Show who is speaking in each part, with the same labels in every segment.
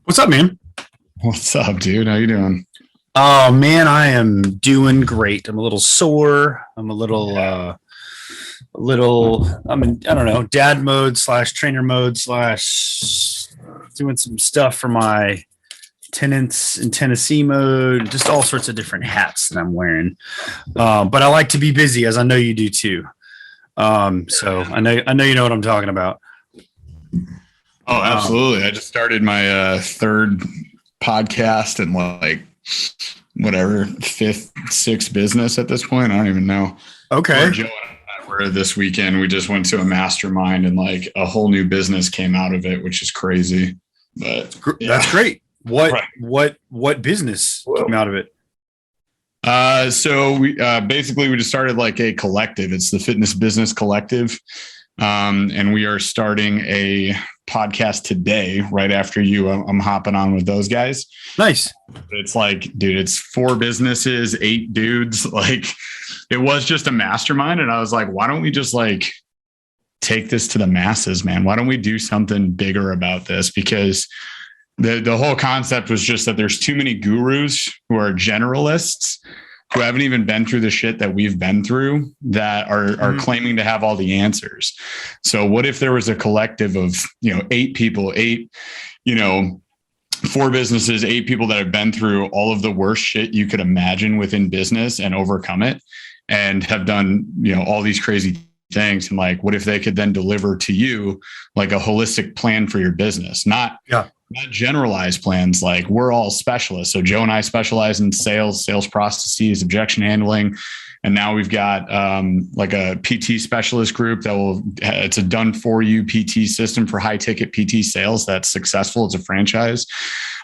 Speaker 1: What's up, man?
Speaker 2: What's up, dude? How you doing?
Speaker 1: Oh man, I am doing great. I'm a little sore. I'm I don't know, dad mode slash trainer mode slash doing some stuff for my tenants in Tennessee mode, just all sorts of different hats that I'm wearing. But I like to be busy, as I know you do too. So I know you know what I'm talking about.
Speaker 2: Oh, absolutely. I just started my third podcast and fifth, sixth business at this point. I don't even know.
Speaker 1: Okay.
Speaker 2: Joe and I were this weekend. We just went to a mastermind and a whole new business came out of it, which is crazy. But yeah.
Speaker 1: That's great. What business came out of it?
Speaker 2: So we basically we just started a collective. It's the Fitness Business Collective. And we are starting a podcast today, right after you. I'm hopping on with those guys.
Speaker 1: Nice.
Speaker 2: It's dude, it's 4 businesses, 8 dudes. It was just a mastermind. And I was like, why don't we just take this to the masses, man? Why don't we do something bigger about this? Because the whole concept was just that there's too many gurus who are generalists who haven't even been through the shit that we've been through that are claiming to have all the answers. So what if there was a collective of, 8 people, 4 businesses, 8 people that have been through all of the worst shit you could imagine within business and overcome it and have done, all these crazy things. And what if they could then deliver to you a holistic plan for your business, not generalized plans. We're all specialists. So Joe and I specialize in sales processes, objection handling. And now we've got a PT specialist group it's a done for you PT system for high ticket PT sales. That's successful. It's a franchise.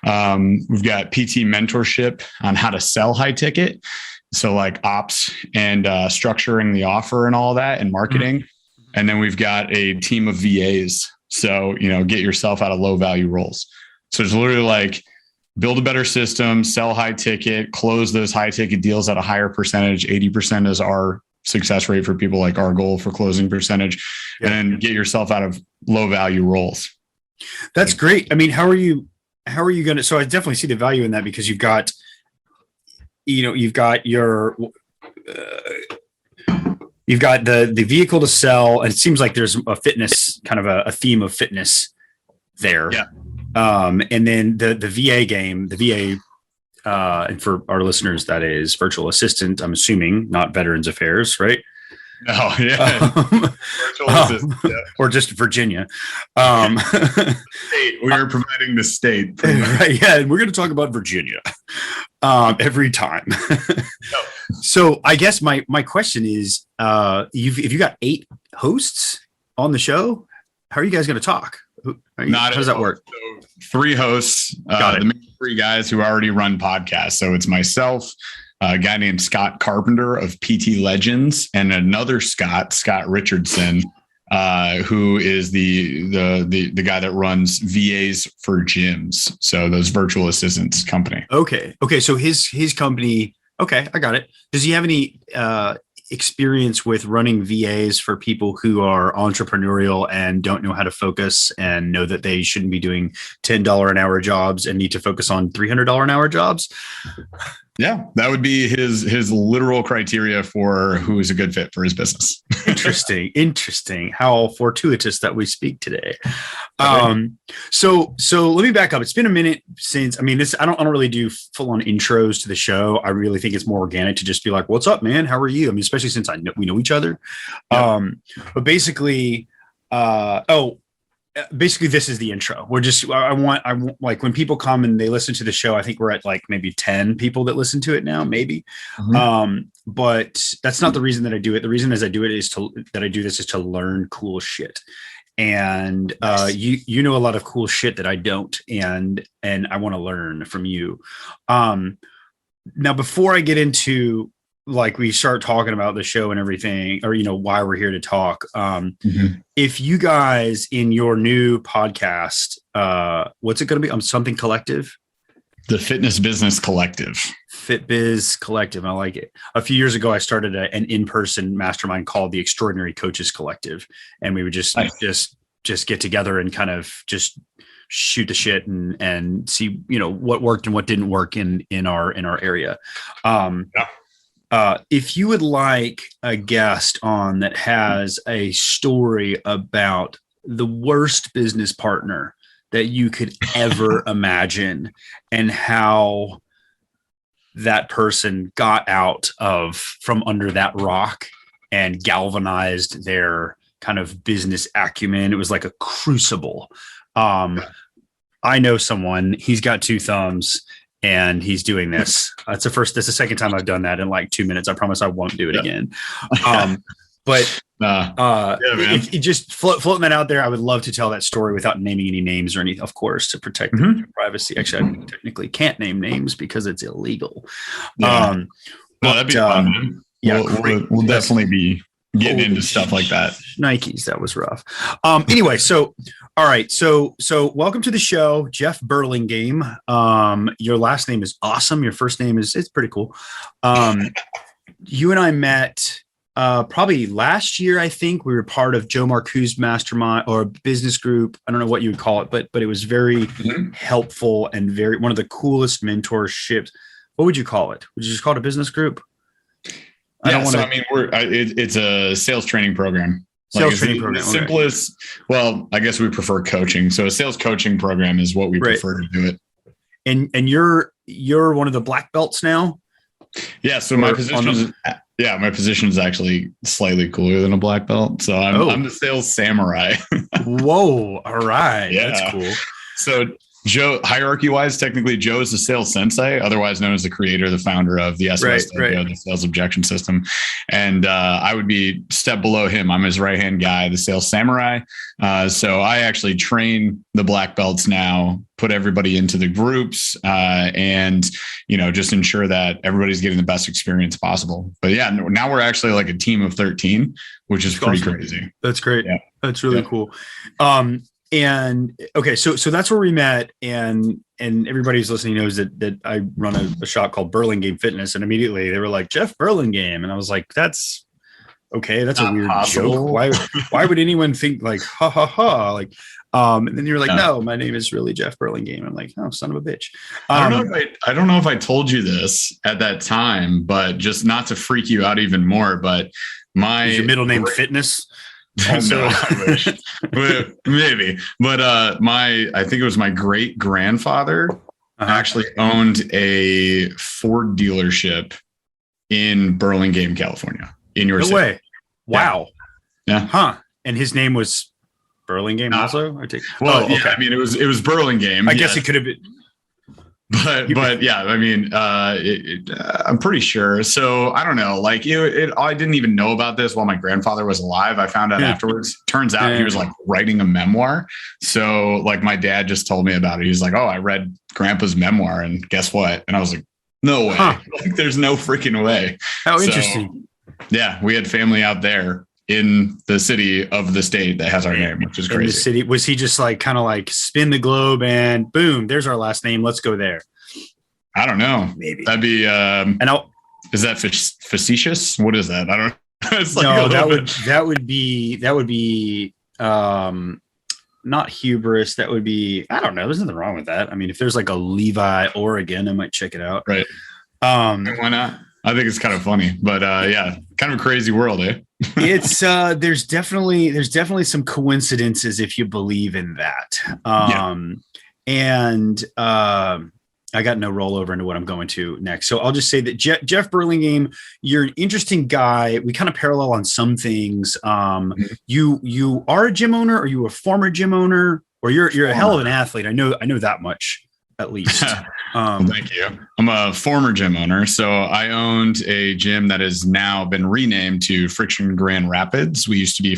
Speaker 2: We've got PT mentorship on how to sell high ticket. So ops and structuring the offer and all that and marketing. Mm-hmm. And then we've got a team of VAs. So, get yourself out of low value roles. So it's literally build a better system, sell high ticket, close those high ticket deals at a higher percentage. 80% is our success rate for people, our goal for closing percentage, and then get yourself out of low value roles.
Speaker 1: That's great. I mean, how are you going to, so I definitely see the value in that because you've got the vehicle to sell, and it seems like there's a fitness kind of a theme of fitness there.
Speaker 2: Yeah.
Speaker 1: And then the VA game, and for our listeners, that is virtual assistant, I'm assuming, not Veterans Affairs, right?
Speaker 2: Oh, yeah. Virtual assistant, yeah.
Speaker 1: Or just Virginia.
Speaker 2: State. We are providing the state.
Speaker 1: Right, yeah, and we're going to talk about Virginia every time. So I guess my question is, if you got 8 hosts on the show, how are you guys going to talk? How does that work?
Speaker 2: So 3 hosts, the main 3 guys who already run podcasts. So it's myself, a guy named Scott Carpenter of PT Legends, and another Scott Richardson, who is the guy that runs VAs for gyms. So those virtual assistants company.
Speaker 1: Okay. So his company. Okay, I got it. Does he have any experience with running VAs for people who are entrepreneurial and don't know how to focus and know that they shouldn't be doing $10 an hour jobs and need to focus on $300 an hour jobs?
Speaker 2: Yeah, that would be his literal criteria for who is a good fit for his business.
Speaker 1: Interesting. How fortuitous that we speak today. So let me back up. It's been a minute since, I don't really do full on intros to the show. I really think it's more organic to just be like, what's up, man? How are you? Especially since we know each other. Yep. But basically, this is the intro. I want when people come and they listen to the show, I think we're at maybe 10 people that listen to it now, maybe. Mm-hmm. But that's not the reason that I do it. The reason I do this is to learn cool shit. And you know a lot of cool shit that I don't, and I want to learn from you. Now, before I get into we start talking about the show and everything, or why we're here to talk, if you guys in your new podcast, what's it going to be? Something Collective?
Speaker 2: The Fitness Business Collective.
Speaker 1: FitBiz Collective. I like it. A few years ago, I started an in-person mastermind called the Extraordinary Coaches Collective, and we would just get together and kind of just shoot the shit and see, what worked and what didn't work in our area. If you would like a guest on that has a story about the worst business partner that you could ever imagine and how that person got out from under that rock and galvanized their kind of business acumen, it was like a crucible. I know someone, he's got 2 thumbs and he's doing this. That's the second time I've done that in like 2 minutes. I promise I won't do it again. If you just floating that out there, I would love to tell that story without naming any names or anything, of course, to protect their privacy. Actually, I technically can't name names because it's illegal.
Speaker 2: No, that'd be fun. Man.
Speaker 1: Yeah,
Speaker 2: we'll definitely be getting into stuff like that.
Speaker 1: Nikes, that was rough. Anyway, all right. So welcome to the show, Jeff Burlingame. Your last name is awesome. Your first name it's pretty cool. You and I met probably last year. I think we were part of Joe Marcoux's mastermind or business group. I don't know what you would call it, but it was very helpful and one of the coolest mentorships. What would you call it? Would you just call it a business group?
Speaker 2: It's a sales training program. Training program. Simplest. Okay. Well, I guess we prefer coaching. So a sales coaching program is what we prefer to do it.
Speaker 1: And you're one of the black belts now.
Speaker 2: Yeah. So my position is actually slightly cooler than a black belt. So I'm the sales samurai.
Speaker 1: Whoa. All right. Yeah. That's cool.
Speaker 2: So Joe, hierarchy-wise, technically, Joe is the sales sensei, otherwise known as the creator, the founder of the SOS DoJo, the sales objection system. And I would be step below him. I'm his right-hand guy, the sales samurai. So I actually train the black belts now, put everybody into the groups, and just ensure that everybody's getting the best experience possible. But yeah, now we're actually like a team of 13, which is pretty crazy.
Speaker 1: That's great. Yeah. That's really cool. And okay, so that's where we met, and everybody who's listening knows that I run a shop called Burlingame Fitness, and immediately they were like, Jeff Burlingame, and I was like, that's okay, that's a weird joke. Why would anyone think like ha ha ha like? And then you're like, no, my name is really Jeff Burlingame. I'm like, oh, son of a bitch.
Speaker 2: I don't know if I told you this at that time, but just not to freak you out even more, but is your
Speaker 1: middle name Fitness?
Speaker 2: No, I wish. Maybe. But I think it was my great grandfather actually owned a Ford dealership in Burlingame, California. In your city.
Speaker 1: Way. Wow.
Speaker 2: Yeah.
Speaker 1: Huh. And his name was Burlingame also?
Speaker 2: I mean, it was Burlingame.
Speaker 1: I guess it could have been.
Speaker 2: But yeah, I mean, I'm pretty sure. So I don't know, like I didn't even know about this while my grandfather was alive. I found out afterwards. Turns out he was like writing a memoir. So like my dad just told me about it. He was like, oh, I read grandpa's memoir and guess what? And I was like, no way. Like, there's no freaking way.
Speaker 1: How interesting.
Speaker 2: Yeah. We had family out there in the city of the state that has our name, which is crazy.
Speaker 1: In the city, was he just like kind of like spin the globe and boom, there's our last name, let's go there?
Speaker 2: I don't know.
Speaker 1: Maybe
Speaker 2: that'd be is that facetious? What is that? I don't know. It's like
Speaker 1: no, that would be not hubris. That would be, I don't know, there's nothing wrong with that. I mean, if there's like a Levi, Oregon, I might check it out.
Speaker 2: Right. Why not? I think it's kind of funny, but yeah, kind of a crazy world, eh?
Speaker 1: It's there's definitely some coincidences if you believe in that. And I got no rollover into what I'm going to next. So I'll just say that Jeff Burlingame, you're an interesting guy. We kind of parallel on some things. You are a gym owner, or are you a former gym owner, or you're a hell of an athlete? I know that much. At least.
Speaker 2: Well, thank you. I'm a former gym owner. So I owned a gym that has now been renamed to Friction Grand Rapids. We used to be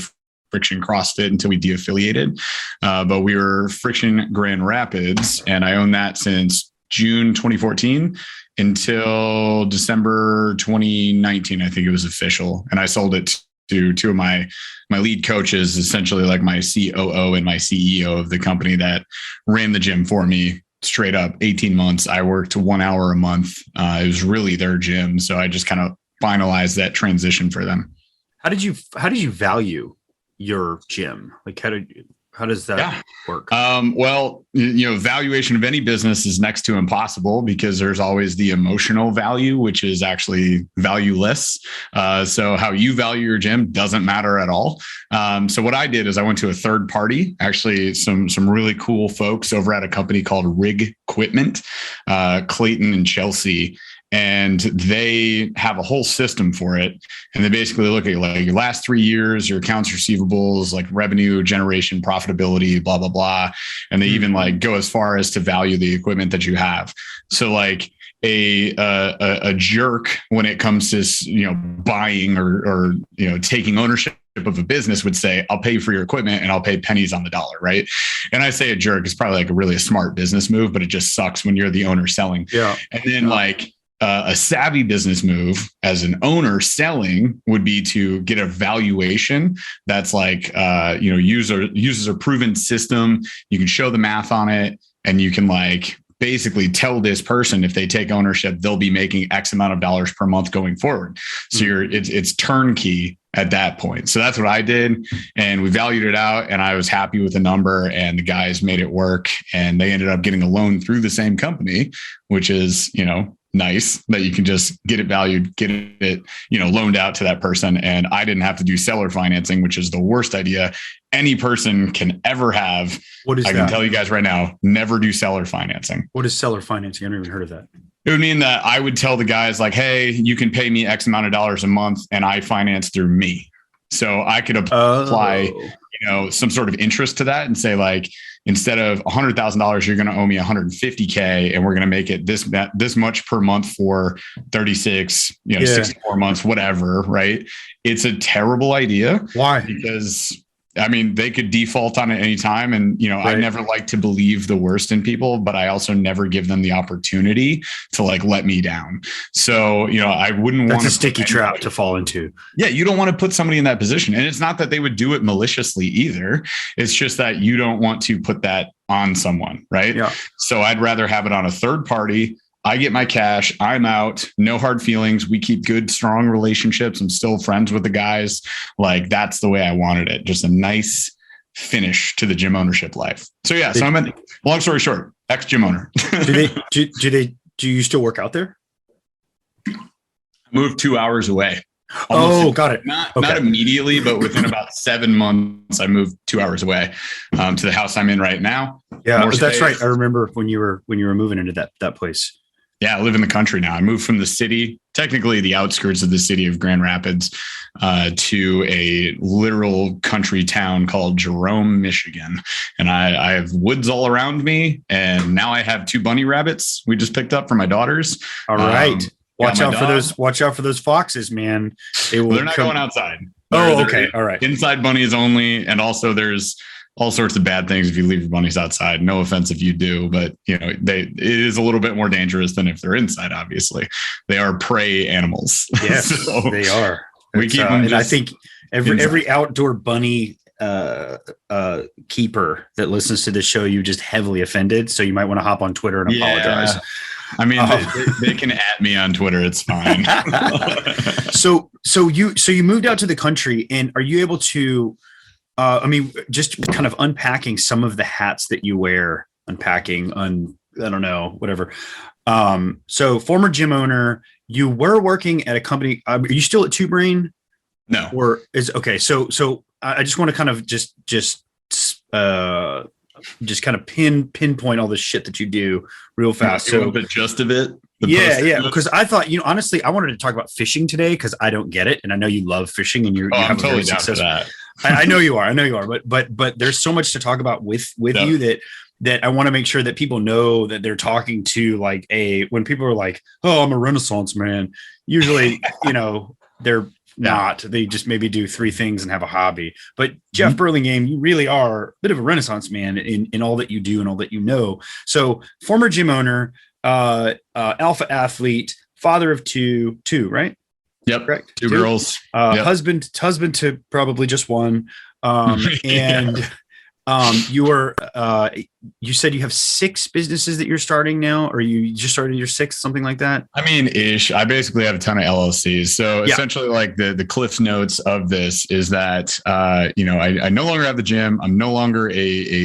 Speaker 2: Friction CrossFit until we de-affiliated. But we were Friction Grand Rapids, and I owned that since June 2014 until December 2019. I think it was official. And I sold it to two of my lead coaches, essentially like my COO and my CEO of the company that ran the gym for me. Straight up 18 months. I worked 1 hour a month. It was really their gym. So I just kind of finalized that transition for them.
Speaker 1: How did you value your gym? Like How does that work?
Speaker 2: Well, valuation of any business is next to impossible because there's always the emotional value, which is actually valueless. So how you value your gym doesn't matter at all. So what I did is I went to a third party, actually some really cool folks over at a company called Rig Equipment, Clayton and Chelsea. And they have a whole system for it. And they basically look at like your last 3 years, your accounts receivables, like revenue generation, profitability, blah, blah, blah. And they even like go as far as to value the equipment that you have. So like a jerk when it comes to, buying or taking ownership of a business would say, I'll pay for your equipment and I'll pay pennies on the dollar. Right. And I say a jerk is probably like a smart business move, but it just sucks when you're the owner selling. Yeah. And then a savvy business move as an owner selling would be to get a valuation that's like, uses a proven system. You can show the math on it and you can like basically tell this person if they take ownership, they'll be making X amount of dollars per month going forward. So it's turnkey at that point. So that's what I did. And we valued it out and I was happy with the number and the guys made it work and they ended up getting a loan through the same company, which is, nice that you can just get it valued, get it, loaned out to that person. And I didn't have to do seller financing, which is the worst idea any person can ever have. What is I can tell you guys right now, never do seller financing.
Speaker 1: What is seller financing? I never even heard of that.
Speaker 2: It would mean that I would tell the guys like, hey, you can pay me X amount of dollars a month and I finance through me. So I could apply, some sort of interest to that and say like, instead of $100,000, you're going to owe me $150K and we're going to make it this much per month for 36, 64 months, whatever. Right. It's a terrible idea.
Speaker 1: Why?
Speaker 2: Because they could default on it anytime. And, I never like to believe the worst in people, but I also never give them the opportunity to like, let me down. So, I wouldn't want
Speaker 1: That's a sticky trap to fall into.
Speaker 2: Yeah. You don't want to put somebody in that position. And it's not that they would do it maliciously either. It's just that you don't want to put that on someone. Right. Yeah. So I'd rather have it on a third party. I get my cash. I'm out. No hard feelings. We keep good, strong relationships. I'm still friends with the guys. Like that's the way I wanted it. Just a nice finish to the gym ownership life. So yeah. So I'm long story short, ex-gym owner.
Speaker 1: Do you still work out there?
Speaker 2: I moved 2 hours away.
Speaker 1: Got it.
Speaker 2: Not immediately, but within about 7 months, I moved 2 hours away to the house I'm in right now.
Speaker 1: Yeah, that's right. I remember when you were moving into that place.
Speaker 2: Yeah, I live in the country now. I moved from the city, technically the outskirts of the city of Grand Rapids, to a literal country town called Jerome, Michigan. And I have woods all around me. And now I have 2 bunny rabbits we just picked up for my daughters.
Speaker 1: All right. Watch out for those foxes, man.
Speaker 2: They're not going outside.
Speaker 1: Okay. All right.
Speaker 2: Inside bunnies only. And also there's all sorts of bad things if you leave your bunnies outside. No offense if you do, but it is a little bit more dangerous than if they're inside. Obviously, they are prey animals.
Speaker 1: Yes, so they are. We keep them. And I think every outdoor bunny keeper that listens to this show, you just heavily offended. So you might want to hop on Twitter and apologize.
Speaker 2: They can at me on Twitter. It's fine.
Speaker 1: So you moved out to the country, and are you able to? Just kind of unpacking some of the hats that you wear, I don't know, whatever. So former gym owner, you were working at a company. Are you still at Two Brain?
Speaker 2: No.
Speaker 1: Or is okay. So I just want to kind of just kind of pinpoint all the shit that you do real fast. So
Speaker 2: the gist of it.
Speaker 1: Yeah. Because I thought, honestly, I wanted to talk about fishing today because I don't get it, and I know you love fishing, and
Speaker 2: I'm totally down for that.
Speaker 1: I know you are, but there's so much to talk about with you that I want to make sure that people know that they're talking to like when people are like, oh, I'm a Renaissance man. Usually, they're not. They just maybe do 3 things and have a hobby. But Jeff Burlingame, you really are a bit of a Renaissance man in all that you do and all that you know. So former gym owner, alpha athlete, father of two, right?
Speaker 2: Yep. Correct. 2 girls.
Speaker 1: Husband to probably just one. And you were you said you have 6 businesses that you're starting now, or you just started your 6th, something like that?
Speaker 2: I mean, ish. I basically have a ton of LLCs. So
Speaker 1: Yeah.
Speaker 2: essentially, like the Cliff Notes of this is that, I no longer have the gym. I'm no longer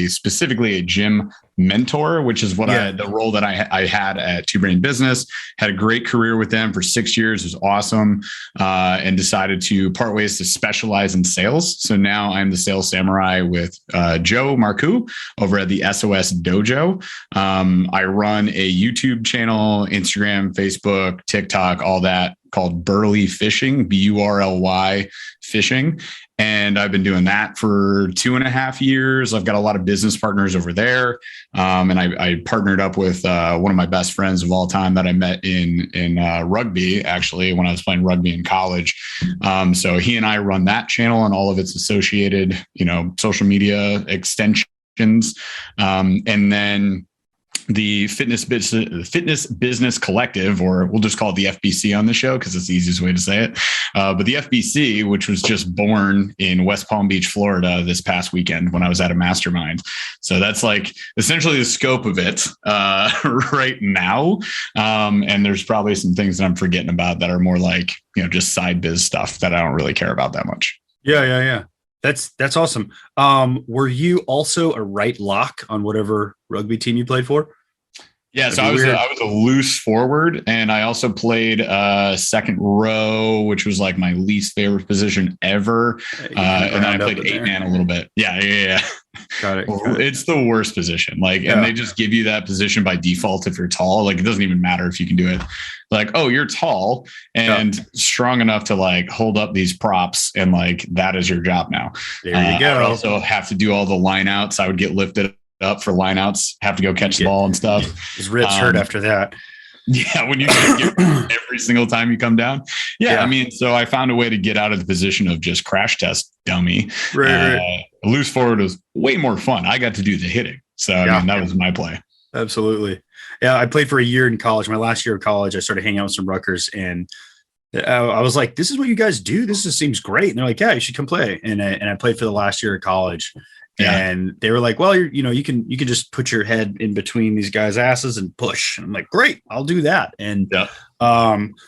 Speaker 2: specifically a gym mentor, which is what the role that I had at Two Brain Business. Had a great career with them for 6 years. It was awesome. And decided to part ways to specialize in sales. So now I'm the sales samurai with Joe Marcoux over at the SOS DoJo. I run a YouTube channel, Instagram, Facebook, TikTok, all that, called Burly Fishing, Burly Fishing. And I've been doing that for 2.5 years. I've got a lot of business partners over there. And I partnered up with one of my best friends of all time that I met in rugby, actually, when I was playing rugby in college. So he and I run that channel and all of its associated, social media extensions. And then the Fitness Business Collective, or we'll just call it the FBC on the show because it's the easiest way to say it. But the FBC, which was just born in West Palm Beach, Florida this past weekend when I was at a mastermind. So that's like essentially the scope of it right now. And there's probably some things that I'm forgetting about that are more like, just side biz stuff that I don't really care about that much.
Speaker 1: Yeah. That's awesome. Were you also a right lock on whatever rugby team you played for?
Speaker 2: Yeah, so I was a loose forward, and I also played second row, which was like my least favorite position ever. And then I played 8-man a little bit. Yeah.
Speaker 1: Got it.
Speaker 2: It's the worst position. And they just give you that position by default if you're tall. Like, it doesn't even matter if you can do it. Like, oh, you're tall and strong enough to like hold up these props, and like that is your job now.
Speaker 1: There you go.
Speaker 2: I would also have to do all the line outs. I would get lifted up for lineouts, have to go catch the ball and stuff.
Speaker 1: His ribs hurt after that.
Speaker 2: Yeah, when you get every single time you come down. Yeah, I mean, so I found a way to get out of the position of just crash test dummy. Right. Loose forward was way more fun. I got to do the hitting. So I mean, that was my play.
Speaker 1: Absolutely. Yeah, I played for a year in college. My last year of college, I started hanging out with some Rutgers, and I was like, "This is what you guys do. This seems great." And they're like, "Yeah, you should come play." And I played for the last year of college. Yeah. And they were like, "Well, you can just put your head in between these guys' asses and push." And I'm like, "Great, I'll do that." And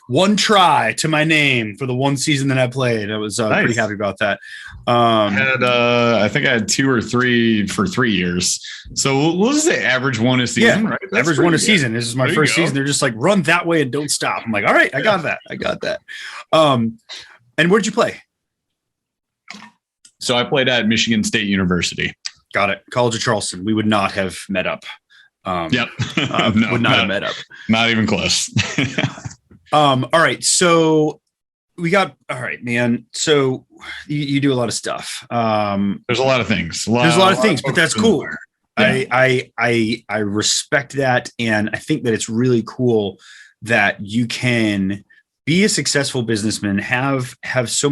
Speaker 1: one try to my name for the one season that I played. I was pretty happy about that.
Speaker 2: I think I had 2 or 3 for 3 years. So we'll just say average one a season, right? That's
Speaker 1: average one a season. This is my first season. They're just like, run that way and don't stop. I'm like, all right, I got that. And where'd you play?
Speaker 2: So I played at Michigan State University.
Speaker 1: Got it. College of Charleston. We would not have met up.
Speaker 2: Yep.
Speaker 1: Would not have met up.
Speaker 2: Not even close.
Speaker 1: All right. So all right, man. So you do a lot of stuff.
Speaker 2: There's a lot of things.
Speaker 1: There's a lot of things, but that's cool.
Speaker 2: Yeah.
Speaker 1: I respect that. And I think that it's really cool that you can be a successful businessman, manifest so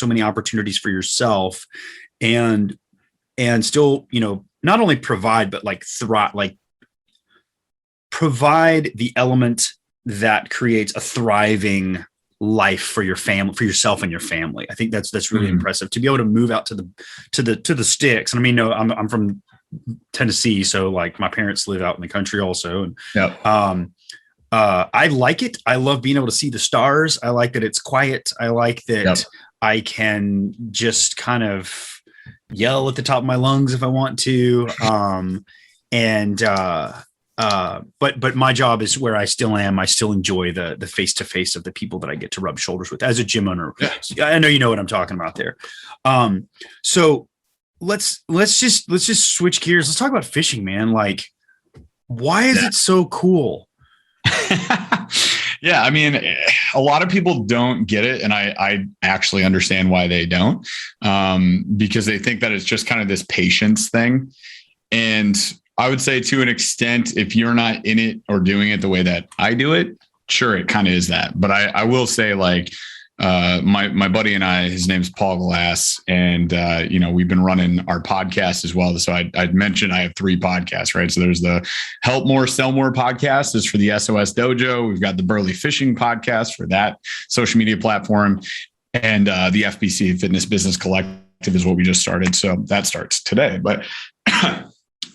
Speaker 1: many opportunities for yourself, and still, not only provide, but like thrive, like provide the element that creates a thriving life for your family, for yourself and your family. I think that's really impressive to be able to move out to the sticks. And I mean, no, I'm from Tennessee, so like my parents live out in the country also. And I like it. I love being able to see the stars. I like that it's quiet. I like that I can just kind of yell at the top of my lungs if I want to. But my job is where I still am. I still enjoy the face-to-face of the people that I get to rub shoulders with as a gym owner. Yeah. I know you know what I'm talking about there. So let's just switch gears. Let's talk about fishing, man. Like, why is it so cool?
Speaker 2: Yeah, I mean, a lot of people don't get it, and I actually understand why they don't, because they think that it's just kind of this patience thing. And I would say, to an extent, if you're not in it or doing it the way that I do it, sure, it kind of is that. But I will say, like, my buddy and I, his name's Paul Glass, and we've been running our podcast as well. So I'd mentioned I have 3 podcasts, right? So there's the Help More, Sell More podcast is for the SOS DoJo. We've got the Burly Fishing podcast for that social media platform, and the FBC Fitness Business Collective is what we just started. So that starts today. But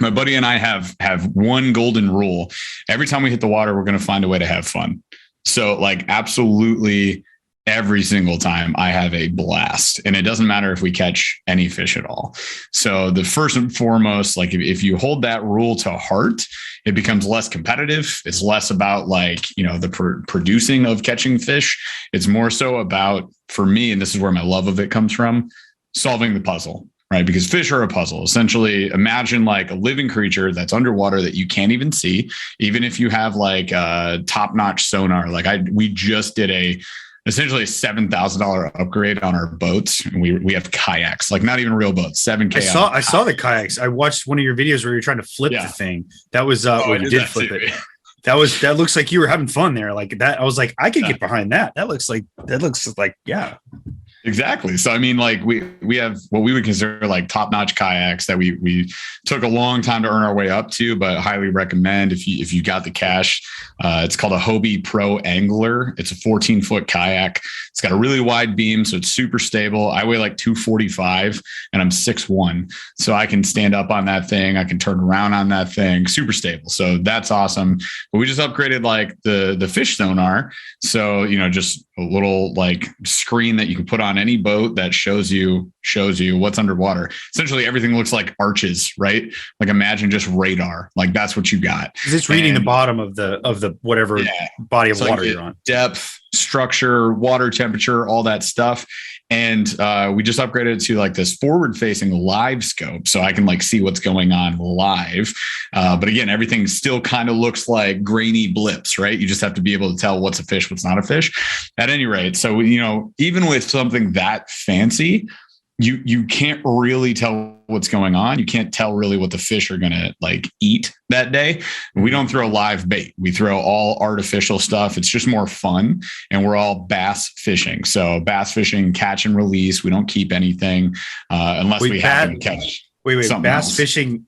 Speaker 2: My buddy and I have one golden rule. Every time we hit the water, we're going to find a way to have fun. So like absolutely every single time I have a blast, and it doesn't matter if we catch any fish at all. So the first and foremost, like if you hold that rule to heart, it becomes less competitive. It's less about like, the producing of catching fish. It's more so about, for me, and this is where my love of it comes from, solving the puzzle. Right? Because fish are a puzzle. Essentially, imagine like a living creature that's underwater that you can't even see. Even if you have like a top-notch sonar, like we just did essentially a $7,000 upgrade on our boats. And we have kayaks, like not even real boats, 7K.
Speaker 1: I saw the kayaks. I watched one of your videos where you're trying to flip the thing. That was when you did flip it. That looks like you were having fun there. Like that. I was like, I could get behind that. That looks like, yeah.
Speaker 2: Exactly. So, I mean, like we have what we would consider like top-notch kayaks that we took a long time to earn our way up to, but highly recommend if you got the cash. It's called a Hobie Pro Angler. It's a 14-foot kayak. It's got a really wide beam, so it's super stable. I weigh like 245 and I'm 6'1". So I can stand up on that thing. I can turn around on that thing. Super stable. So that's awesome. But we just upgraded like the fish sonar. So, just a little like screen that you can put on any boat that shows you what's underwater. Essentially everything looks like arches, right? Like imagine just radar. Like that's what you got.
Speaker 1: It's reading the bottom of the whatever body of water you're on.
Speaker 2: Depth, structure, water temperature, all that stuff. And we just upgraded it to like this forward facing live scope. So I can like see what's going on live. But again, everything still kind of looks like grainy blips, right? You just have to be able to tell what's a fish, what's not a fish. At any rate, so, even with something that fancy, you can't really tell what's going on. You can't tell really what the fish are going to like eat that day. We don't throw live bait. We throw all artificial stuff. It's just more fun. And we're all bass fishing. So bass fishing, catch and release. We don't keep anything unless we have to catch.
Speaker 1: Wait. Bass fishing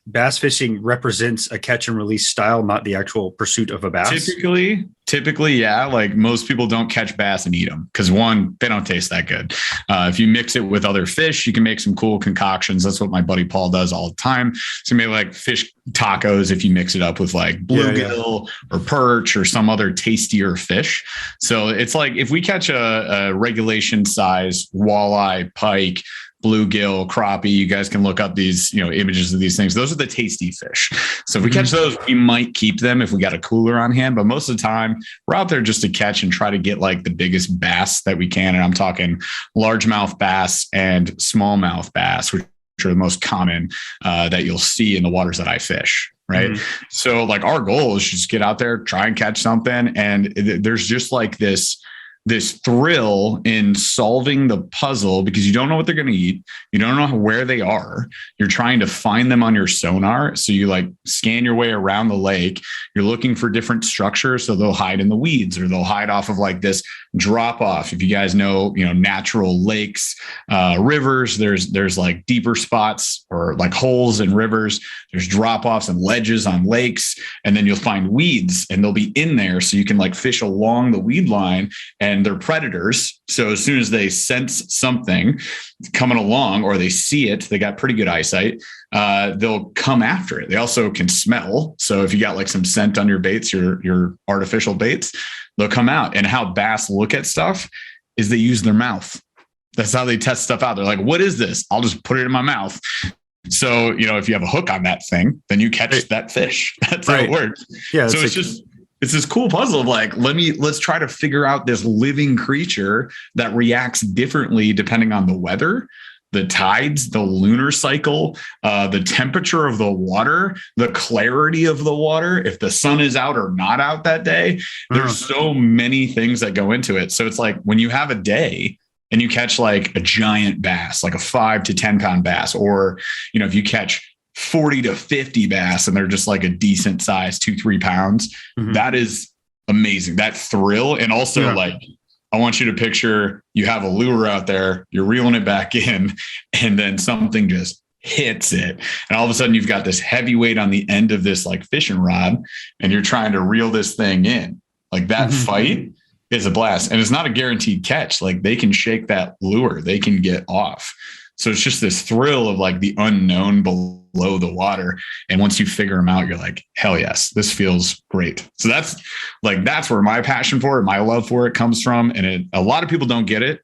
Speaker 1: bass fishing represents a catch and release style, not the actual pursuit of a bass.
Speaker 2: Typically, yeah. Like most people don't catch bass and eat them because one, they don't taste that good. If you mix it with other fish, you can make some cool concoctions. That's what my buddy Paul does all the time. So maybe like fish tacos if you mix it up with like bluegill or perch or some other tastier fish. So it's like if we catch a regulation size walleye, pike, bluegill, crappie, you guys can look up these, images of these things. Those are the tasty fish. So if we catch those, we might keep them if we got a cooler on hand. But most of the time, we're out there just to catch and try to get like the biggest bass that we can. And I'm talking largemouth bass and smallmouth bass, which are the most common that you'll see in the waters that I fish. Right. Mm-hmm. So like our goal is just get out there, try and catch something. And there's just like this thrill in solving the puzzle because you don't know what they're going to eat. You don't know where they are. You're trying to find them on your sonar. So you like scan your way around the lake. You're looking for different structures. So they'll hide in the weeds or they'll hide off of like this drop off. If you guys know, natural lakes, rivers, there's like deeper spots or like holes in rivers. There's drop offs and ledges on lakes. And then you'll find weeds and they'll be in there. So you can like fish along the weed line and they're predators. So as soon as they sense something coming along or they see it, they got pretty good eyesight. They'll come after it. They also can smell. So if you got like some scent on your baits, your artificial baits, they'll come out. And how bass look at stuff is they use their mouth. That's how they test stuff out. They're like, what is this? I'll just put it in my mouth. So, if you have a hook on that thing, then you catch that fish. That's how it works. Yeah. So it's this cool puzzle of like, let's try to figure out this living creature that reacts differently depending on the weather, the tides, the lunar cycle, the temperature of the water, the clarity of the water, if the sun is out or not out that day. There's so many things that go into it. So it's like when you have a day and you catch like a giant bass, like a 5 to 10 pound bass, or, if you catch 40 to 50 bass and they're just like a decent size, 2-3 pounds, that is amazing. That thrill. And also like, I want you to picture you have a lure out there, you're reeling it back in, and then something just hits it. And all of a sudden you've got this heavy weight on the end of this like fishing rod and you're trying to reel this thing in. Like that fight is a blast. And it's not a guaranteed catch. Like they can shake that lure, they can get off. So it's just this thrill of like the unknown below below the water. And once you figure them out, you're like, hell yes, this feels great. So that's where my passion for it, my love for it comes from. And a lot of people don't get it.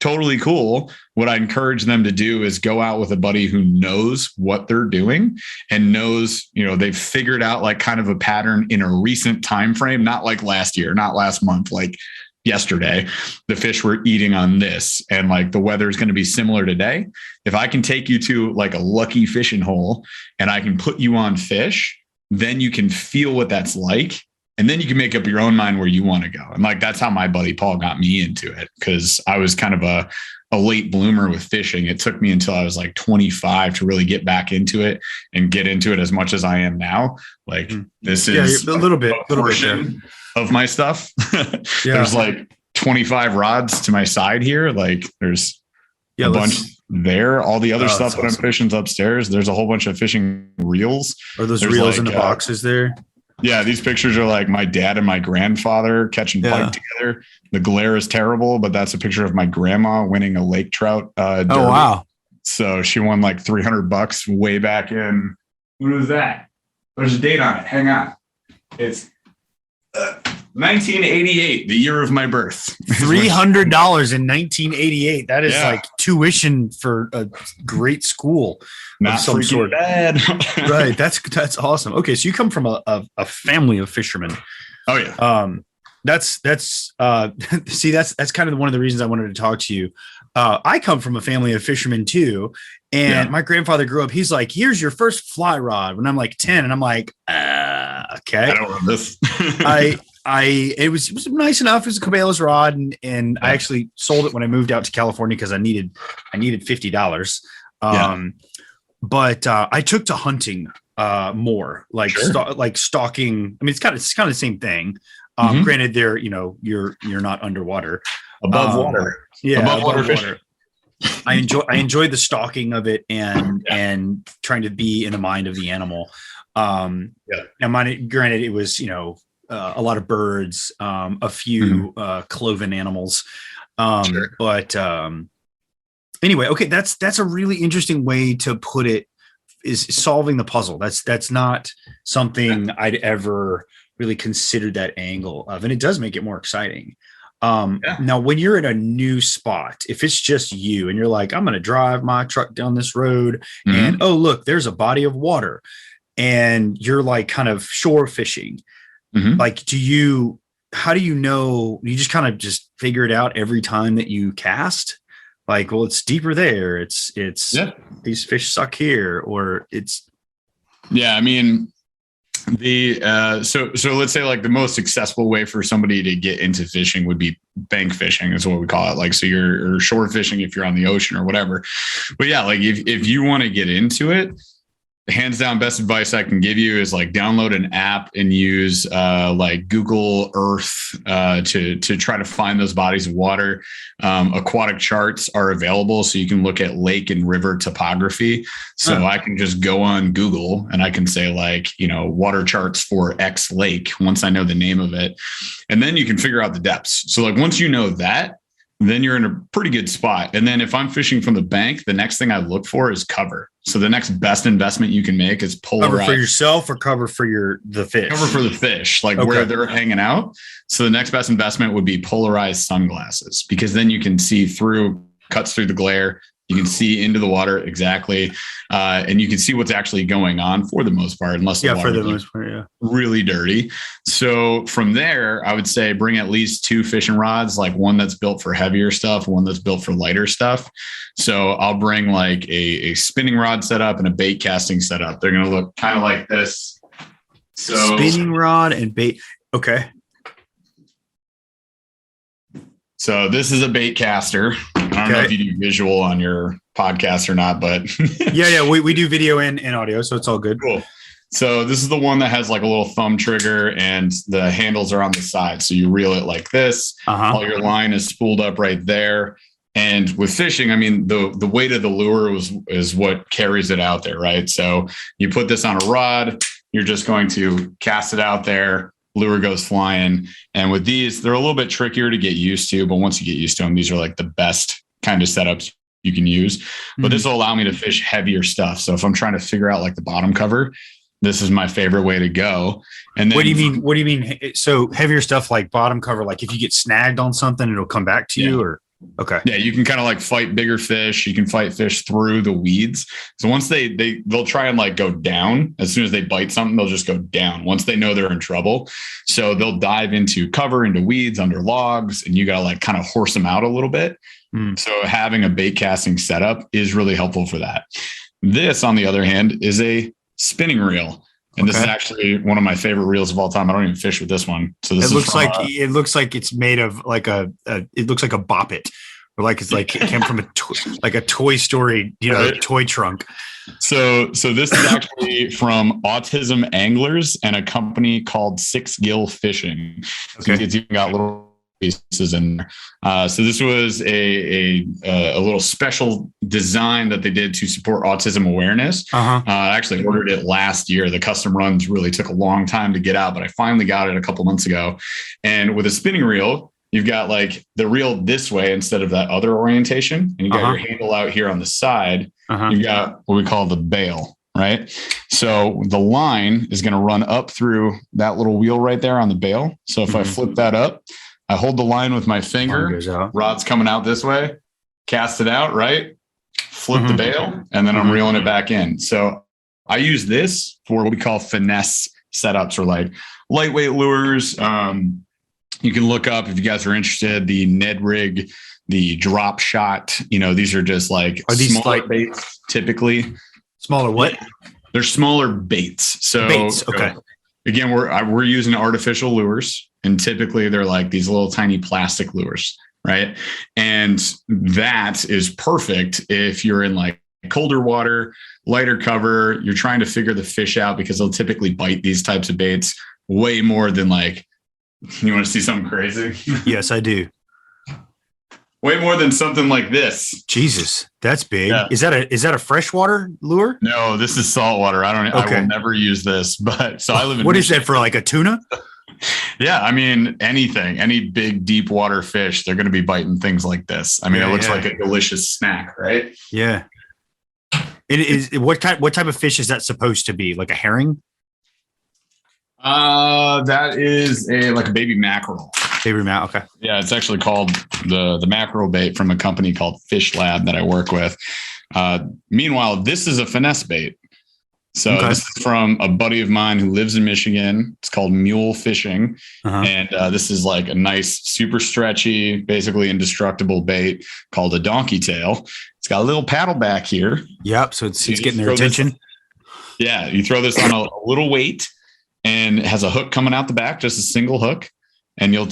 Speaker 2: Totally cool. What I encourage them to do is go out with a buddy who knows what they're doing and knows, they've figured out like kind of a pattern in a recent time frame, not like last year, not last month, like yesterday, the fish were eating on this, and like the weather is going to be similar today. If I can take you to like a lucky fishing hole and I can put you on fish, then you can feel what that's like. And then you can make up your own mind where you want to go. And like, that's how my buddy Paul got me into it, because I was kind of a late bloomer with fishing. It took me until I was like 25 to really get back into it and get into it as much as I am now. Like this is
Speaker 1: a little bit
Speaker 2: of my stuff. There's like 25 rods to my side here. Like there's a bunch there. All the other stuff that I'm fishing's upstairs. There's a whole bunch of fishing reels.
Speaker 1: Are those reels in the boxes there?
Speaker 2: Yeah, these pictures are like my dad and my grandfather catching pike together. The glare is terrible, but that's a picture of my grandma winning a lake trout derby.
Speaker 1: Oh, wow.
Speaker 2: So she won like $300 way back in. When was that? There's a date on it. Hang on. It's 1988, the year of my birth.
Speaker 1: $300 in 1988. That is like tuition for a great school.
Speaker 2: Not some sort. Bad.
Speaker 1: Right. That's awesome. Okay. So you come from a family of fishermen.
Speaker 2: Oh yeah.
Speaker 1: That's see, that's kind of one of the reasons I wanted to talk to you. I come from a family of fishermen too. And my grandfather grew up, he's like, here's your first fly rod when I'm like 10. And I'm like, okay.
Speaker 2: I don't want this.
Speaker 1: It was nice enough. It was a Cabela's rod. And I actually sold it when I moved out to California because I needed $50. But I took to hunting more, like stalking. I mean, it's kind of the same thing. Granted, there, you're not underwater,
Speaker 2: above water.
Speaker 1: Yeah,
Speaker 2: above water fishing.
Speaker 1: I enjoy the stalking of it and trying to be in the mind of the animal. And granted, it was a lot of birds, a few cloven animals, but. Anyway, okay, that's a really interesting way to put it, is solving the puzzle. That's not something I'd ever really considered that angle of, and it does make it more exciting. Now, when you're in a new spot, if it's just you and you're like, I'm going to drive my truck down this road and, oh, look, there's a body of water and you're like kind of shore fishing. Like, how do you know? You just kind of just figure it out every time that you cast? Like, well, it's deeper there. It's these fish suck here, or it's.
Speaker 2: Yeah. I mean, so let's say like the most accessible way for somebody to get into fishing would be bank fishing is what we call it. Like, so you're shore fishing if you're on the ocean or whatever. But yeah, like if you want to get into it, hands down, best advice I can give you is like download an app and use like Google Earth to try to find those bodies of water. Aquatic charts are available, so you can look at lake and river topography. So I can just go on Google and I can say like, water charts for X lake once I know the name of it. And then you can figure out the depths. So like once you know that, then you're in a pretty good spot. And then if I'm fishing from the bank, the next thing I look for is cover. So the next best investment you can make is polarized.
Speaker 1: Cover for yourself or cover for the fish?
Speaker 2: Cover for the fish, like where they're hanging out. So the next best investment would be polarized sunglasses, because then you can see cuts through the glare. You can see into the water exactly, and you can see what's actually going on for the most part, unless the water is really dirty. So from there, I would say bring at least 2 fishing rods, like one that's built for heavier stuff, one that's built for lighter stuff. So I'll bring like a spinning rod setup and a bait casting setup. They're going to look kind of like this. So
Speaker 1: spinning rod and bait. Okay.
Speaker 2: So this is a bait caster. I don't know if you do visual on your podcast or not, but
Speaker 1: yeah, we do video and audio, so it's all good.
Speaker 2: Cool. So this is the one that has like a little thumb trigger and the handles are on the side. So you reel it like this. All your line is spooled up right there. And with fishing, I mean, the weight of the lure is what carries it out there, right? So you put this on a rod, you're just going to cast it out there. Lure goes flying. And with these, they're a little bit trickier to get used to, but once you get used to them, these are like the best kind of setups you can use, but this will allow me to fish heavier stuff. So if I'm trying to figure out like the bottom cover, this is my favorite way to go. And then
Speaker 1: what do you mean? So heavier stuff like bottom cover, like if you get snagged on something, it'll come back to you, or okay.
Speaker 2: Yeah, you can kind of like fight bigger fish. You can fight fish through the weeds. So once they'll try and like go down. As soon as they bite something, they'll just go down once they know they're in trouble. So they'll dive into cover, into weeds, under logs, and you got to like kind of horse them out a little bit. So having a bait casting setup is really helpful for that. This, on the other hand, is a spinning reel. And this is actually one of my favorite reels of all time. I don't even fish with this one. So this
Speaker 1: it looks like it's made of like it looks like a Bop It, or like it's like it came from like a Toy Story, toy trunk.
Speaker 2: So this is actually from Autism Anglers and a company called Six Gill Fishing. So it's even got little pieces in there. So this was a little special design that they did to support autism awareness. I actually ordered it last year. The custom runs really took a long time to get out, but I finally got it a couple months ago. And with a spinning reel, you've got like the reel this way instead of that other orientation. And you got your handle out here on the side. You've got what we call the bail, right? So the line is going to run up through that little wheel right there on the bail. So if I flip that up, I hold the line with my finger, rod's coming out this way, cast it out, right? Flip the bail, and then I'm reeling it back in. So I use this for what we call finesse setups, or like lightweight lures. You can look up, if you guys are interested, the Ned Rig, the Drop Shot. These are just like smaller baits, typically.
Speaker 1: Smaller what?
Speaker 2: They're smaller baits. So
Speaker 1: baits, okay.
Speaker 2: Again, we're using artificial lures, and typically they're like these little tiny plastic lures, right? And that is perfect if you're in like colder water, lighter cover, you're trying to figure the fish out, because they'll typically bite these types of baits way more than like, you want to see something crazy?
Speaker 1: Yes, I do.
Speaker 2: Way more than something like this.
Speaker 1: Jesus, that's big. Yeah. Is that a freshwater lure?
Speaker 2: No, this is saltwater. I will never use this, but so I live in.
Speaker 1: What is that for, like a tuna?
Speaker 2: Yeah, I mean, any big deep water fish, they're going to be biting things like this. I mean, it looks like a delicious snack, right?
Speaker 1: Yeah. It is. What type of fish is that supposed to be? Like a herring?
Speaker 2: That is like a baby mackerel.
Speaker 1: Okay.
Speaker 2: Yeah, it's actually called the mackerel bait from a company called Fish Lab that I work with. Meanwhile, this is a finesse bait. So this is from a buddy of mine who lives in Michigan. It's called Mule Fishing. And this is like a nice, super stretchy, basically indestructible bait called a donkey tail. It's got a little paddle back here.
Speaker 1: Yep. So it's getting their attention.
Speaker 2: You throw this on a little weight, and it has a hook coming out the back, just a single hook. And you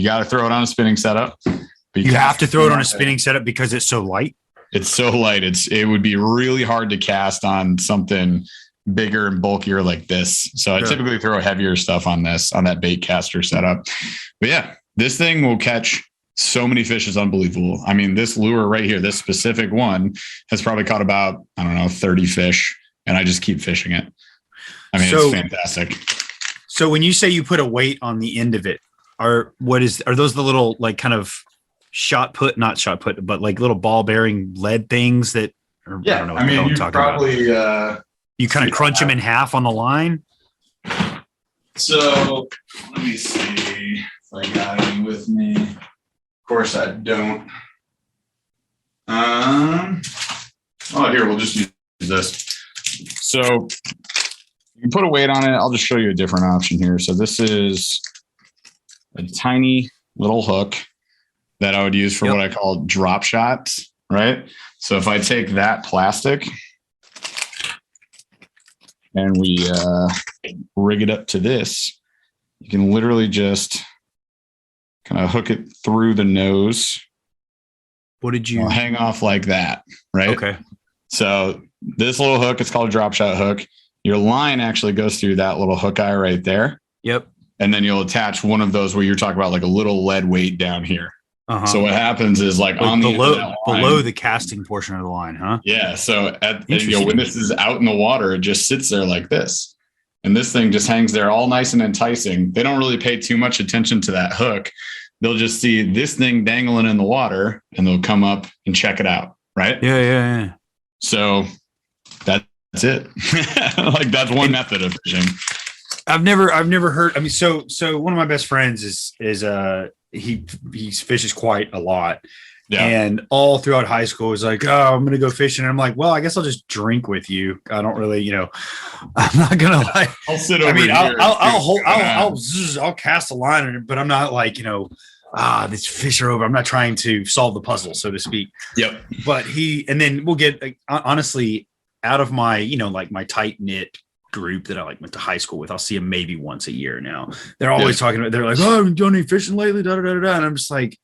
Speaker 2: got to throw it on a spinning setup. But
Speaker 1: you have to throw it on a spinning setup because it's so light.
Speaker 2: It's so light. It would be really hard to cast on something bigger and bulkier like this. So I typically throw heavier stuff on that bait caster setup. But yeah, this thing will catch so many fish. Is unbelievable. I mean, this lure right here, this specific one, has probably caught about, 30 fish, and I just keep fishing it. I mean, it's fantastic.
Speaker 1: So when you say you put a weight on the end of it, are those the little like kind of not shot put, but like little ball bearing lead things that? I don't know what I'm talking
Speaker 2: probably,
Speaker 1: about. You kind of crunch them in half on the line.
Speaker 2: So let me see if I got any with me. Of course I don't. Here, we'll just use this. So you can put a weight on it. I'll just show you a different option here. So this is a tiny little hook that I would use for what I call drop shots, right? So if I take that plastic and we rig it up to this, you can literally just kind of hook it through the nose.
Speaker 1: What did you
Speaker 2: hang off like that, right?
Speaker 1: Okay.
Speaker 2: So this little hook, it's called a drop shot hook. Your line actually goes through that little hook eye right there.
Speaker 1: Yep.
Speaker 2: And then you'll attach one of those where you're talking about like a little lead weight down here. So what happens is like on
Speaker 1: below the casting portion of the line, huh?
Speaker 2: Yeah. So when this is out in the water, it just sits there like this. And this thing just hangs there all nice and enticing. They don't really pay too much attention to that hook. they'll just see this thing dangling in the water and they'll come up and check it out. Right.
Speaker 1: Yeah.
Speaker 2: So that's it. Like that's one method of fishing.
Speaker 1: I've never heard. I mean, so one of my best friends is he fishes quite a lot. Yeah. And all throughout high school was like, oh, I'm going to go fishing. And I'm like, well, I guess I'll just drink with you. I don't really, I'm not going to like,
Speaker 2: I'll sit over here.
Speaker 1: I'll cast a line, but I'm not like, these fish are over. I'm not trying to solve the puzzle, so to speak.
Speaker 2: Yep.
Speaker 1: But and then we'll get, honestly, out of my, like my tight knit group that I like went to high school with, I'll see them maybe once a year now. They're always talking about, they're like, oh, have you done any fishing lately? Da, da, da, da. And I'm just like,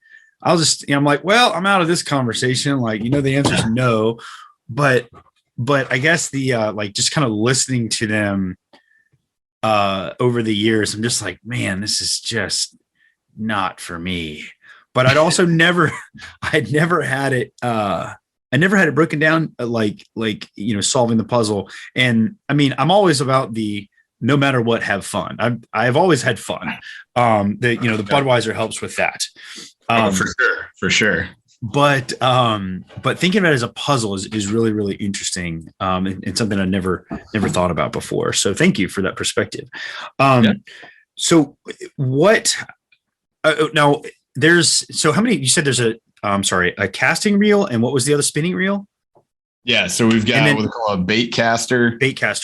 Speaker 1: I'm like, well, I'm out of this conversation. Like, the answer is no, but I guess the, like just kind of listening to them over the years, I'm just like, man, this is just not for me. But I'd also never had it. I never had it broken down like solving the puzzle. And I mean, I'm always about the no matter what, have fun. I've always had fun. The Budweiser helps with that.
Speaker 2: For sure.
Speaker 1: But thinking about it as a puzzle is really, really interesting. And something I never thought about before. So thank you for that perspective. So what now so how many, you said there's a casting reel, and what was the other, spinning reel?
Speaker 2: Yeah. So we've got what we call a bait caster,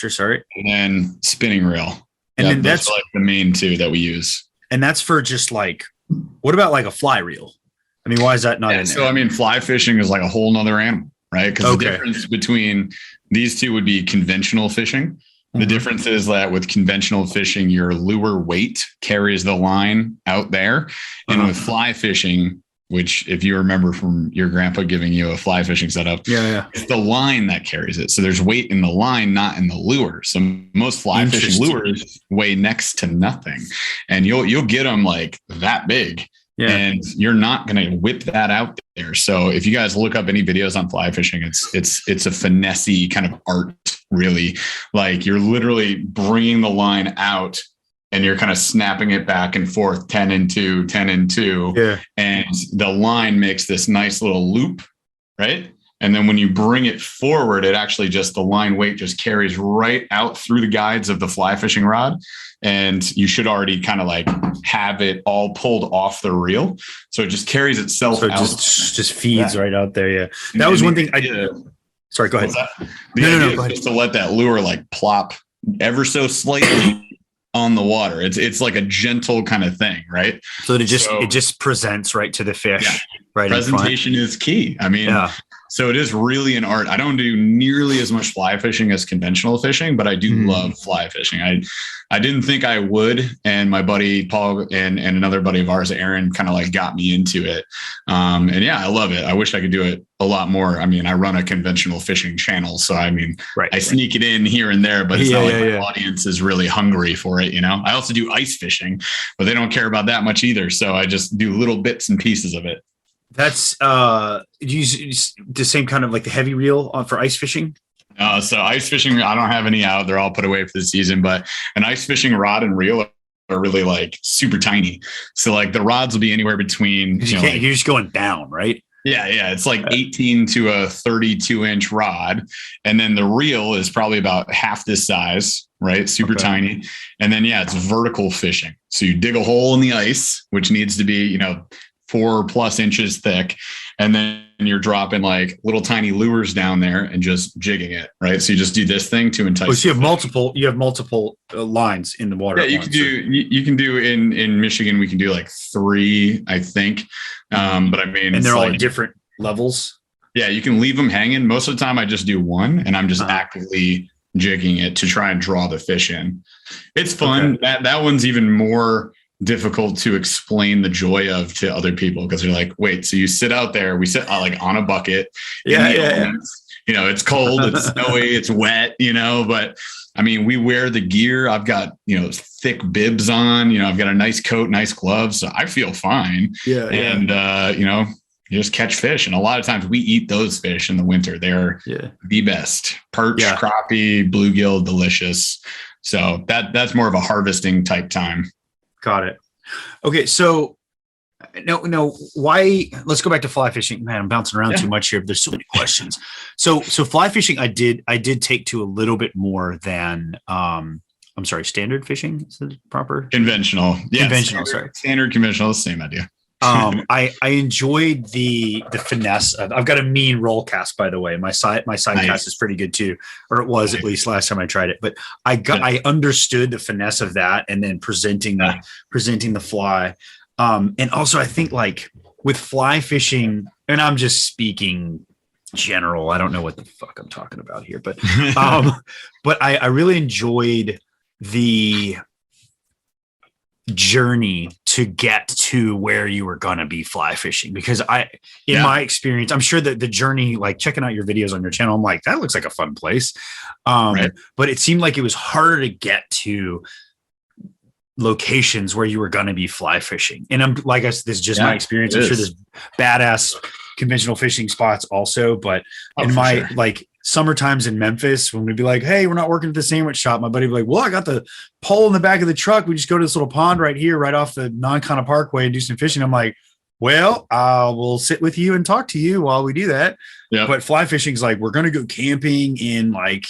Speaker 1: sorry.
Speaker 2: And then spinning reel.
Speaker 1: And then that's
Speaker 2: like the main two that we use.
Speaker 1: And that's for just like, what about like a fly reel? I mean, why is that not in there?
Speaker 2: So, I mean, fly fishing is like a whole nother animal, right? Because the difference between these two would be conventional fishing. The difference is that with conventional fishing, your lure weight carries the line out there. And with fly fishing, which if you remember from your grandpa giving you a fly fishing setup, it's the line that carries it. So there's weight in the line, not in the lure. So most fly fishing lures weigh next to nothing, and you'll get them like that big. Yeah. And you're not going to whip that out there. So if you guys look up any videos on fly fishing, it's a finessey kind of art, really. Like you're literally bringing the line out and you're kind of snapping it back and forth, 10 and 2, 10 and 2. Yeah. And the line makes this nice little loop, right? And then when you bring it forward, it actually just, the line weight just carries right out through the guides of the fly fishing rod. And you should already kind of like have it all pulled off the reel. So it just carries itself out.
Speaker 1: Just feeds right out there. Yeah. That was one thing I did. Sorry, go ahead.
Speaker 2: The idea is just to let that lure like plop ever so slightly on the water. It's like a gentle kind of thing, right?
Speaker 1: So it just presents right to the fish. Yeah. Right.
Speaker 2: Presentation is key. I mean, so it is really an art. I don't do nearly as much fly fishing as conventional fishing, but I do love fly fishing. I didn't think I would. And my buddy, Paul, and another buddy of ours, Aaron, kind of like got me into it. And I love it. I wish I could do it a lot more. I mean, I run a conventional fishing channel. So, I mean, I sneak it in here and there, but it's not like my audience is really hungry for it. I also do ice fishing, but they don't care about that much either. So I just do little bits and pieces of it.
Speaker 1: That's use the same kind of like the heavy reel for ice fishing.
Speaker 2: So ice fishing, I don't have any out. They're all put away for the season, but an ice fishing rod and reel are really like super tiny. So like the rods will be anywhere between,
Speaker 1: you're just going down, right?
Speaker 2: Yeah. It's like 18 to a 32-inch rod. And then the reel is probably about half this size, right? Super tiny. And then, it's vertical fishing. So you dig a hole in the ice, which needs to be, 4+ inches thick. And then you're dropping like little tiny lures down there and just jigging it. Right. So you just do this thing to entice.
Speaker 1: So you have multiple lines in the water.
Speaker 2: Yeah, you can do in Michigan, we can do like 3, I think. But I mean,
Speaker 1: and they're all different levels.
Speaker 2: Yeah. You can leave them hanging. Most of the time I just do one and I'm just actively jigging it to try and draw the fish in. It's fun. That one's even more difficult to explain the joy of to other people, because they're like, wait, so you sit out there, we sit like on a bucket. It's cold, it's snowy, it's wet, but I mean, we wear the gear. I've got, thick bibs on, I've got a nice coat, nice gloves. So I feel fine. And, you just catch fish. And a lot of times we eat those fish in the winter. They're the best. Perch, crappie, bluegill, delicious. So that's more of a harvesting type time.
Speaker 1: Got it. Okay. So No. Why? Let's go back to fly fishing. Man, I'm bouncing around too much here. There's so many questions. So fly fishing, I did take to a little bit more than, I'm sorry, standard fishing. Is it proper?
Speaker 2: Conventional. Yeah.
Speaker 1: Conventional.
Speaker 2: Standard conventional, same idea.
Speaker 1: I enjoyed the finesse of, I've got a mean roll cast, by the way. My side cast is pretty good too, or it was at least last time I tried it. But I understood the finesse of that, and then presenting the fly. And also I think like with fly fishing, and I'm just speaking general, I don't know what the fuck I'm talking about here, but I really enjoyed the journey to get to where you were going to be fly fishing, because in my experience, I'm sure that the journey, like checking out your videos on your channel, I'm like, that looks like a fun place. But it seemed like it was harder to get to locations where you were going to be fly fishing. And I'm like, this is just my experience. I'm sure there's badass conventional fishing spots also, but in my like summer times in Memphis, when we'd be like, hey, we're not working at the sandwich shop, my buddy would be like, well, I got the pole in the back of the truck. We just go to this little pond right here, right off the Non-Kana Parkway, and do some fishing. I'm like, well, we'll sit with you and talk to you while we do that. Yeah. But fly fishing is like, we're going to go camping in like,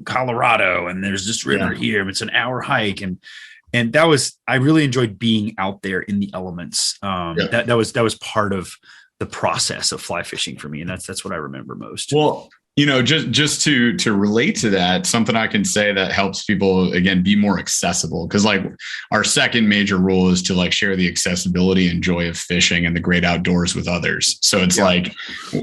Speaker 1: Colorado, and there's this river here, and it's an hour hike. And that was, I really enjoyed being out there in the elements. That was part of the process of fly fishing for me. And that's what I remember most.
Speaker 2: Well, just to relate to that, something I can say that helps people, again, be more accessible. Cause like our second major rule is to like share the accessibility and joy of fishing and the great outdoors with others. So it's like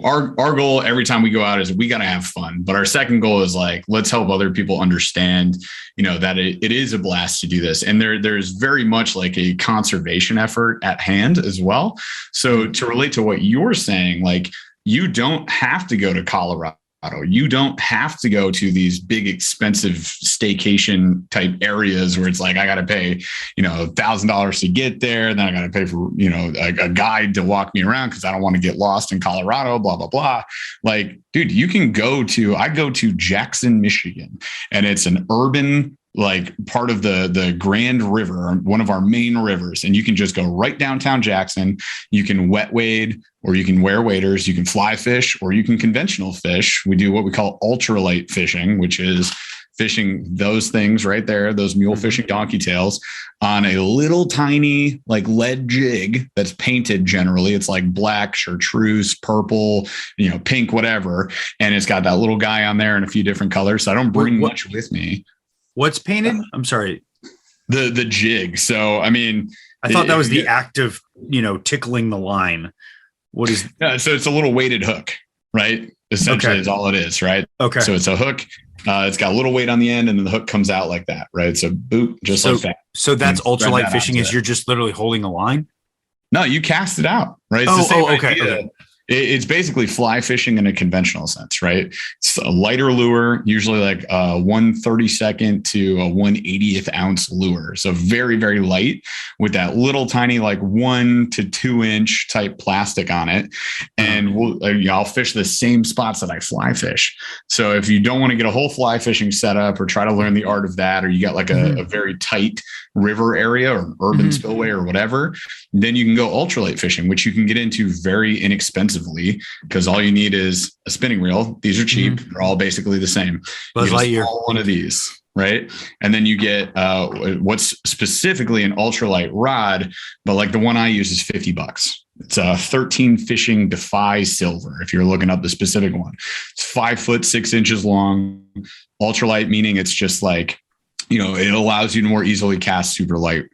Speaker 2: our goal every time we go out is we got to have fun. But our second goal is like, let's help other people understand, that it is a blast to do this. And there's very much like a conservation effort at hand as well. So to relate to what you're saying, like you don't have to go to Colorado. You don't have to go to these big, expensive staycation type areas where it's like, I got to pay, $1,000 to get there. Then I got to pay for, a guide to walk me around because I don't want to get lost in Colorado, blah, blah, blah. Like, dude, you can I go to Jackson, Michigan, and it's an urban, like part of the Grand River, one of our main rivers. And you can just go right downtown Jackson. You can wet wade, or you can wear waders, you can fly fish, or you can conventional fish. We do what we call ultralight fishing, which is fishing those things right there, those mule fishing donkey tails on a little tiny like lead jig that's painted generally. It's like black, chartreuse, purple, pink, whatever. And it's got that little guy on there in a few different colors. So I don't bring much with me. What's painted? I'm sorry. The jig. So, I mean, I thought that was the act of, tickling the line. What is? So it's a little weighted hook, right? Essentially is all it is, right? Okay. So it's a hook. It's got a little weight on the end, and then the hook comes out like that, right? So boop, just like that. So that's ultralight fishing is you're just literally holding a line? No, you cast it out, right? It's the same idea. It's basically fly fishing in a conventional sense, right? It's a lighter lure, usually like a 1/32 to a 1/80 ounce lure. So very, very light with that little tiny, like 1 to 2 inch type plastic on it. And I'll fish the same spots that I fly fish. So if you don't want to get a whole fly fishing setup or try to learn the art of that, or you got like a very tight river area or urban spillway or whatever, then you can go ultralight fishing, which you can get into very inexpensively because all you need is a spinning reel. These are cheap. They're all basically the same. One of these, right? And then you get what's specifically an ultralight rod, but like the one I use is $50. It's a 13 Fishing Defy Silver. If you're looking up the specific one, it's 5 foot 6 inches long. Ultralight meaning it's just like, it allows you to more easily cast super light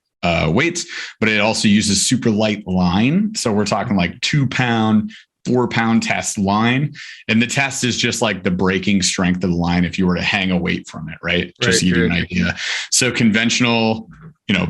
Speaker 2: weights, but it also uses super light line. So we're talking like 2 pound, 4 pound test line. And the test is just like the breaking strength of the line if you were to hang a weight from it, right? Just to give you an idea. So conventional,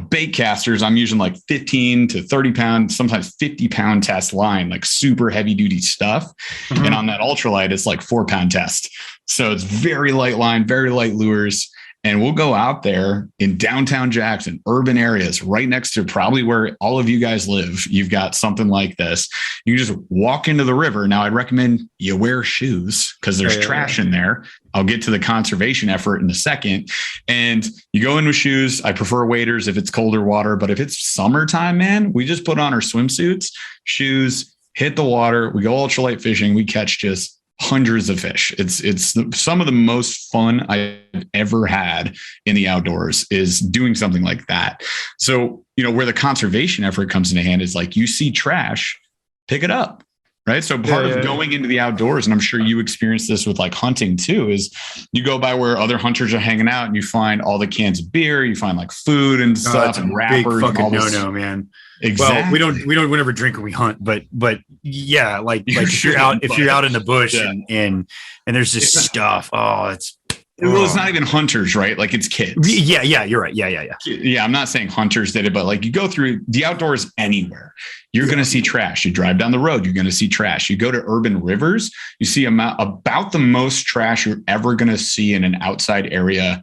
Speaker 2: bait casters, I'm using like 15 to 30 pound, sometimes 50 pound test line, like super heavy duty stuff. And on that ultralight, it's like 4 pound test. So it's very light line, very light lures. and we'll go out there in downtown Jackson, urban areas, right next to probably where all of you guys live. You've got something like this. You just walk into the river. Now, I'd recommend you wear shoes because there's trash in there. I'll get to the conservation effort in a second. And you go in with shoes. I prefer waders if it's colder water, but if it's summertime, man, we just put on our swimsuits, shoes, hit the water. We go ultralight fishing. We catch just hundreds of fish. It's some of the most fun I've ever had in the outdoors is doing something like that. So, where the conservation effort comes into hand is like, you see trash, pick it up. Right. So part of going into the outdoors, and I'm sure you experience this with like hunting too, is you go by where other hunters are hanging out and you find all the cans of beer, you find like food and stuff and wrappers.
Speaker 1: Big fucking
Speaker 2: and all this.
Speaker 1: no, man.
Speaker 2: Exactly.
Speaker 1: Well, we don't never drink when we hunt, but yeah, like if you're out in the bush and there's this stuff. Well,
Speaker 2: it's not even hunters, right? Like it's kids.
Speaker 1: Yeah, you're right. Yeah.
Speaker 2: Yeah, I'm not saying hunters did it, but like you go through the outdoors anywhere, you're going to see trash. You drive down the road, you're going to see trash. You go to urban rivers, you see about the most trash you're ever going to see in an outside area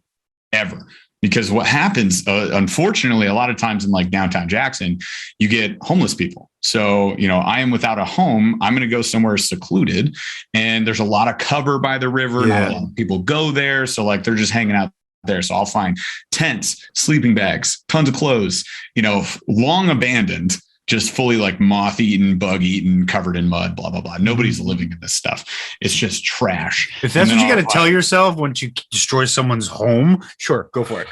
Speaker 2: ever. Because what happens, unfortunately, a lot of times in like downtown Jackson, you get homeless people. So, I am without a home. I'm going to go somewhere secluded, and there's a lot of cover by the river. Not a lot of people go there. So like they're just hanging out there. So I'll find tents, sleeping bags, tons of clothes, long abandoned, just fully like moth-eaten, bug-eaten, covered in mud, blah, blah, blah. Nobody's living in this stuff. It's just trash.
Speaker 1: If that's what you got to tell yourself once you destroy someone's home, sure, go for it.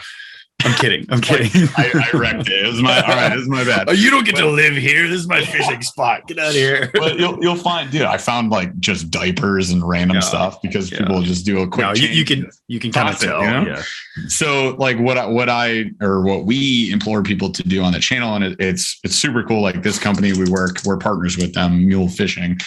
Speaker 1: I'm kidding.
Speaker 2: I wrecked it. It was my bad.
Speaker 1: Oh, you don't get to live here. This is my fishing spot. Get out of here.
Speaker 2: But you'll find, dude, I found like just diapers and random stuff because people just do a quick.
Speaker 1: No, you can kind of tell.
Speaker 2: Yeah. So like what we implore people to do on the channel, and it's super cool. Like this company we're partners with them, Mule Fishing.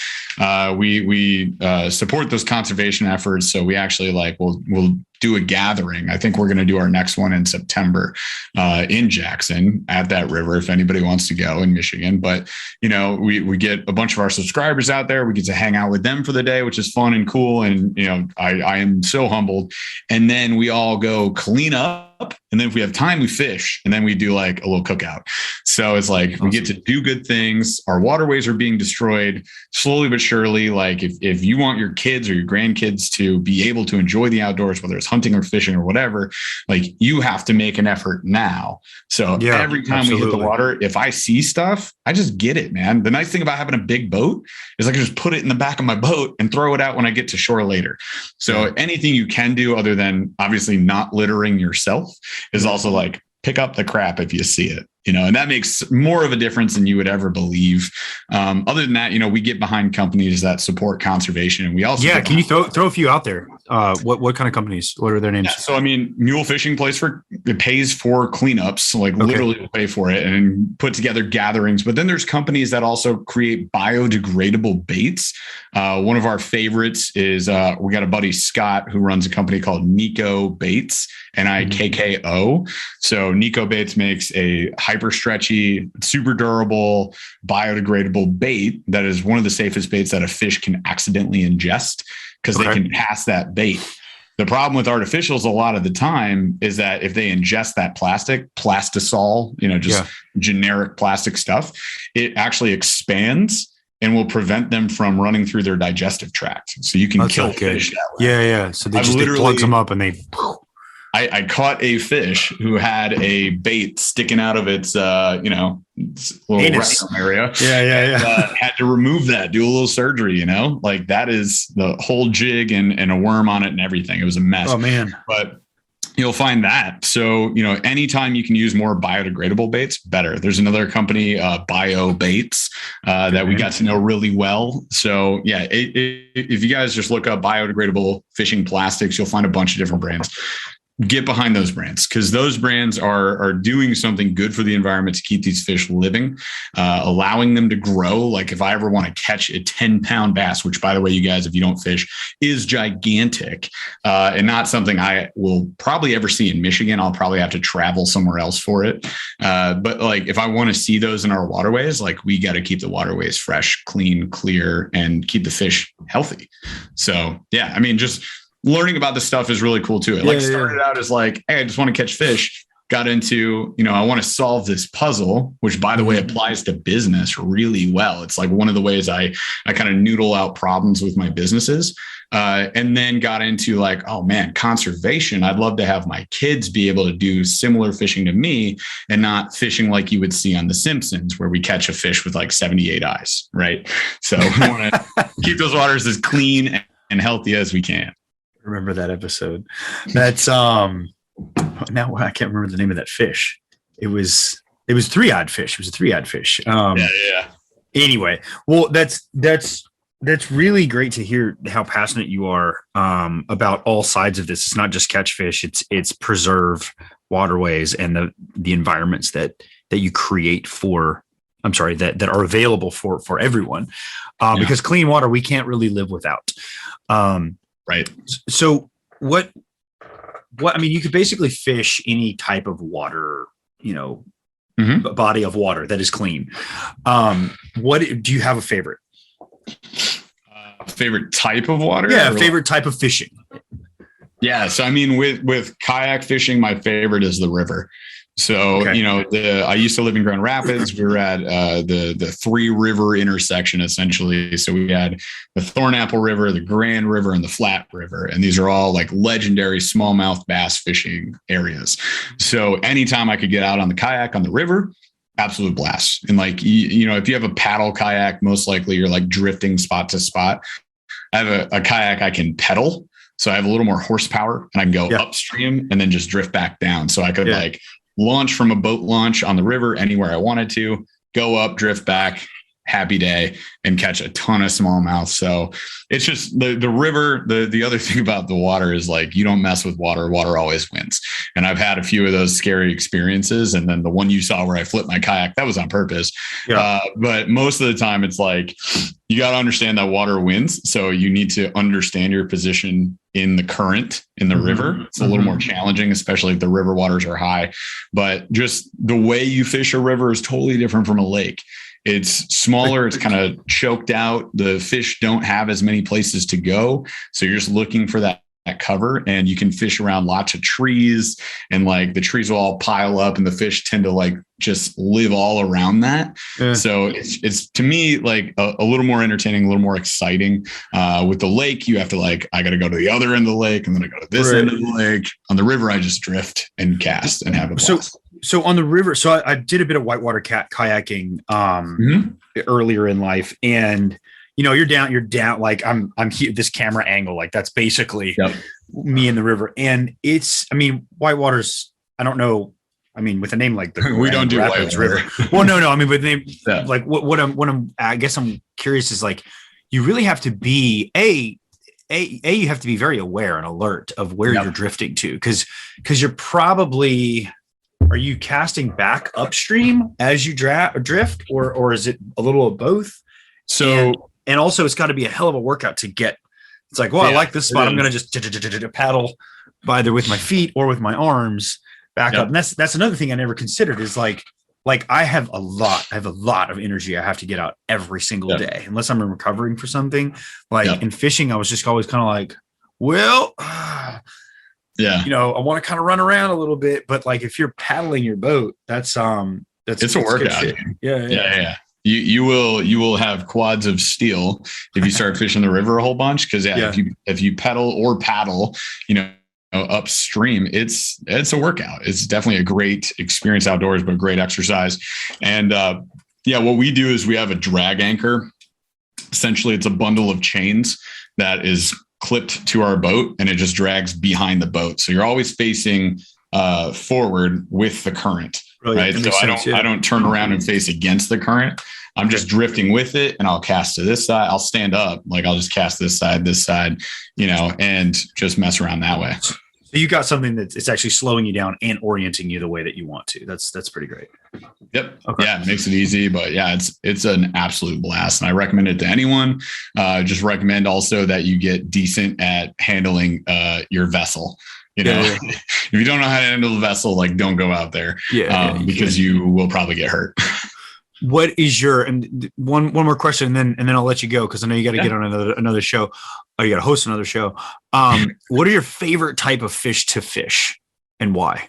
Speaker 2: We support those conservation efforts. So we actually we'll do a gathering. I think we're going to do our next one in September in Jackson at that river, if anybody wants to go in Michigan. But, we get a bunch of our subscribers out there. We get to hang out with them for the day, which is fun and cool. And, I am so humbled. And then we all go clean up. And then if we have time, we fish. And then we do like a little cookout. So it's like we get to do good things. Our waterways are being destroyed slowly but surely. Like if you want your kids or your grandkids to be able to enjoy the outdoors, whether it's hunting or fishing or whatever, like you have to make an effort now. So every time we hit the water, if I see stuff, I just get it, man. The nice thing about having a big boat is I can just put it in the back of my boat and throw it out when I get to shore later. So anything you can do other than obviously not littering yourself is also like pick up the crap if you see it, and that makes more of a difference than you would ever believe. Other than that, we get behind companies that support conservation, and we also
Speaker 1: can you throw a few out there? What kind of companies? What are their names?
Speaker 2: So Mule Fishing pays for cleanups, literally pay for it and put together gatherings. But then there's companies that also create biodegradable baits. One of our favorites is we got a buddy Scott who runs a company called Nico Baits, Nikko. So Nico Baits makes a hyper stretchy, super durable, biodegradable bait that is one of the safest baits that a fish can accidentally ingest because they can pass that bait. The problem with artificials a lot of the time is that if they ingest that plastisol, generic plastic stuff, it actually expands and will prevent them from running through their digestive tract. So you can kill fish that way.
Speaker 1: Yeah. So they plugs them up and they...
Speaker 2: I caught a fish who had a bait sticking out of its, little rectum area.
Speaker 1: Yeah.
Speaker 2: Had to remove that, do a little surgery, like that is the whole jig and a worm on it and everything. It was a mess.
Speaker 1: Oh man.
Speaker 2: But you'll find that. So, anytime you can use more biodegradable baits, better. There's another company, Bio Baits, that we got to know really well. So yeah, if you guys just look up biodegradable fishing plastics, you'll find a bunch of different brands. Get behind those brands because those brands are doing something good for the environment to keep these fish living, allowing them to grow. Like if I ever want to catch a 10-pound bass, which by the way, you guys, if you don't fish, is gigantic and not something I will probably ever see in Michigan. I'll probably have to travel somewhere else for it. But like if I want to see those in our waterways, like we got to keep the waterways fresh, clean, clear, and keep the fish healthy. So yeah, just learning about this stuff is really cool too. It started out as like, hey, I just want to catch fish. Got into, I want to solve this puzzle, which by the way applies to business really well. It's like one of the ways I kind of noodle out problems with my businesses. And then got into like, oh man, conservation. I'd love to have my kids be able to do similar fishing to me and not fishing like you would see on The Simpsons, where we catch a fish with like 78 eyes, right? So we want to keep those waters as clean and healthy as we can.
Speaker 1: Remember that episode? That's now I can't remember the name of that fish. It was three-eyed fish. It was a three-eyed fish.
Speaker 2: Yeah.
Speaker 1: Anyway, well, that's really great to hear how passionate you are about all sides of this. It's not just catch fish; it's preserve waterways and the environments that you create for. I'm sorry, that are available for everyone, because clean water we can't really live without.
Speaker 2: Right.
Speaker 1: So what I mean, you could basically fish any type of water, body of water that is clean. What do you have a favorite?
Speaker 2: Favorite type of water?
Speaker 1: Yeah, favorite type of fishing.
Speaker 2: Yeah. So, I mean, with kayak fishing, my favorite is the river. So, I used to live in Grand Rapids. We were at the three river intersection, essentially. So we had the Thornapple River, the Grand River, and the Flat River. And these are all like legendary smallmouth bass fishing areas. So anytime I could get out on the kayak on the river, absolute blast. And like, if you have a paddle kayak, most likely you're like drifting spot to spot. I have a kayak I can pedal. So I have a little more horsepower and I can go upstream and then just drift back down. So I could like launch from a boat launch on the river anywhere I wanted to, go up, drift back, happy day, and catch a ton of smallmouth. So it's just the river. The other thing about the water is like, you don't mess with water. Water always wins. And I've had a few of those scary experiences. And then the one you saw where I flipped my kayak, that was on purpose. But most of the time it's like, you got to understand that water wins. So you need to understand your position in the current in the river. It's a little more challenging, especially if the river waters are high, but just the way you fish a river is totally different from a lake. It's smaller. It's kind of choked out. The fish don't have as many places to go. So you're just looking for that cover, and you can fish around lots of trees, and like the trees will all pile up and the fish tend to like just live all around that. So it's to me like a little more entertaining, a little more exciting. With the lake, you have to like, I got to go to the other end of the lake and then I go to this end of the lake. On the river, I just drift and cast and have a blast.
Speaker 1: So on the river, so I did a bit of whitewater kayaking earlier in life, and you're down like I'm here, this camera angle, like that's basically me in the river. And whitewater's, I don't know. I mean, with a name like the
Speaker 2: we don't do
Speaker 1: Rapids River. Well, no. I mean, with the name, like I guess I'm curious is like, you really have to be you have to be very aware and alert of where you're drifting to. Cause you're probably, are you casting back upstream as you drift or is it a little of both? So, and also it's got to be a hell of a workout to get. It's like, well, I like this spot. I'm going to just paddle either with my feet or with my arms back up. And that's another thing I never considered is like I have a lot of energy I have to get out every single day, unless I'm recovering for something. Like in fishing, I was just always kind of like, well, I want to kind of run around a little bit, but like if you're paddling your boat, it's a
Speaker 2: workout. Yeah. You will have quads of steel if you start fishing the river a whole bunch. Cause if you pedal or paddle, upstream, it's a workout. It's definitely a great experience outdoors, but great exercise. And what we do is we have a drag anchor. Essentially, it's a bundle of chains that is clipped to our boat and it just drags behind the boat. So you're always facing forward with the current. Right. So I don't turn around and face against the current. I'm just drifting with it and I'll cast to this side. I'll stand up. Like I'll just cast this side, and just mess around that way.
Speaker 1: So you got something that it's actually slowing you down and orienting you the way that you want to. That's pretty great.
Speaker 2: Yep. Okay. Yeah. It makes it easy, but it's an absolute blast. And I recommend it to anyone. Just recommend also that you get decent at handling your vessel. If you don't know how to handle the vessel, like don't go out there because you will probably get hurt.
Speaker 1: what is your, and one more question, and then I'll let you go, because I know you got to get on another show. Oh, you got to host another show. What are your favorite type of fish to fish, and why?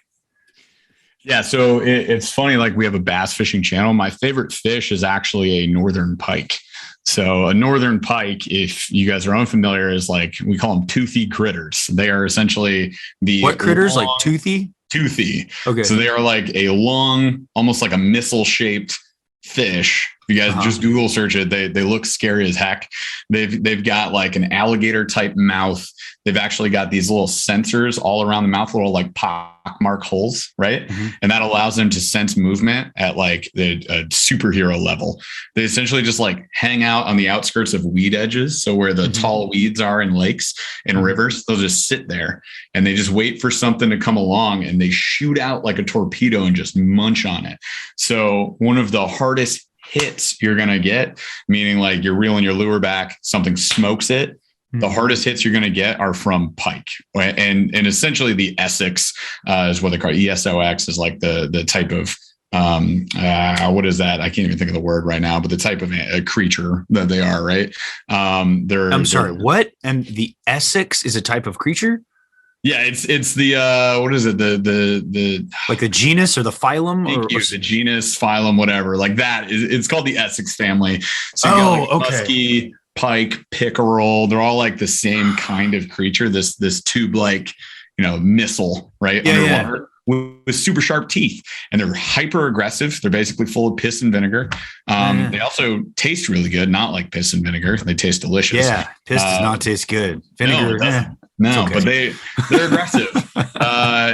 Speaker 2: Yeah, so it's funny. Like, we have a bass fishing channel. My favorite fish is actually a northern pike. So a northern pike, if you guys are unfamiliar, is like, we call them toothy critters. They are essentially
Speaker 1: what critters? Like toothy?
Speaker 2: Toothy.
Speaker 1: Okay.
Speaker 2: So they are like a long, almost like a missile shaped fish. If you guys just Google search it, they look scary as heck. They've got like an alligator type mouth. They've actually got these little sensors all around the mouth, little like pockmark holes, right? Mm-hmm. And that allows them to sense movement at like a superhero level. They essentially just like hang out on the outskirts of weed edges. So where the tall weeds are in lakes and rivers, they'll just sit there and they just wait for something to come along, and they shoot out like a torpedo and just munch on it. So one of the hardest hits you're going to get, meaning like you're reeling your lure back, something smokes it. The hardest hits you're going to get are from pike, and essentially the Essex is what they call it. ESOX is like the type of what is that? I can't even think of the word right now, but the type of a creature that they are, right?
Speaker 1: I'm sorry, what? And the Essex is a type of creature?
Speaker 2: Yeah, it's the what is it? The
Speaker 1: like the genus or the phylum, or
Speaker 2: the genus, phylum, whatever. Like that. It's called the Essex family. So you got like muskie, pike, pickerel. They're all like the same kind of creature. This tube like, missile, right? Underwater. With super sharp teeth, and they're hyper aggressive. They're basically full of piss and vinegar. They also taste really good, not like piss and vinegar. They taste delicious.
Speaker 1: Yeah, piss does not taste good. Vinegar,
Speaker 2: no, okay. But they're aggressive.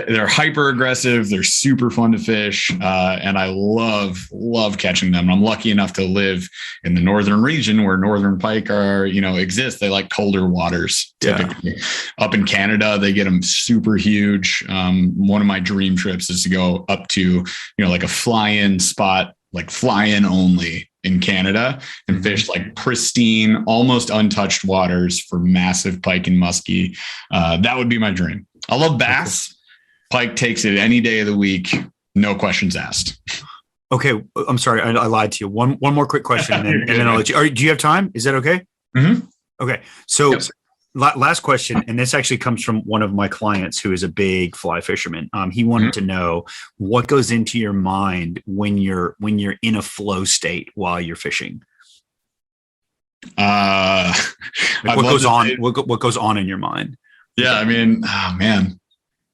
Speaker 2: They're hyper aggressive. They're super fun to fish, and I love catching them. I'm lucky enough to live in the northern region where northern pike exist. They like colder waters typically. Yeah. Up in Canada, they get them super huge. One of my dream trips is to go up to like a fly-in spot, like fly-in only in Canada, and fish like pristine, almost untouched waters for massive pike and muskie. That would be my dream. I love bass. Pike takes it any day of the week. No questions asked. Okay.
Speaker 1: I'm sorry. I lied to you. One more quick question, and then I'll let you. Do you have time? Is that okay?
Speaker 2: Mm-hmm.
Speaker 1: Okay. So last question, and this actually comes from one of my clients who is a big fly fisherman. He wanted to know what goes into your mind when you're in a flow state while you're fishing. What goes on? What goes on in your mind?
Speaker 2: Yeah, I mean, man,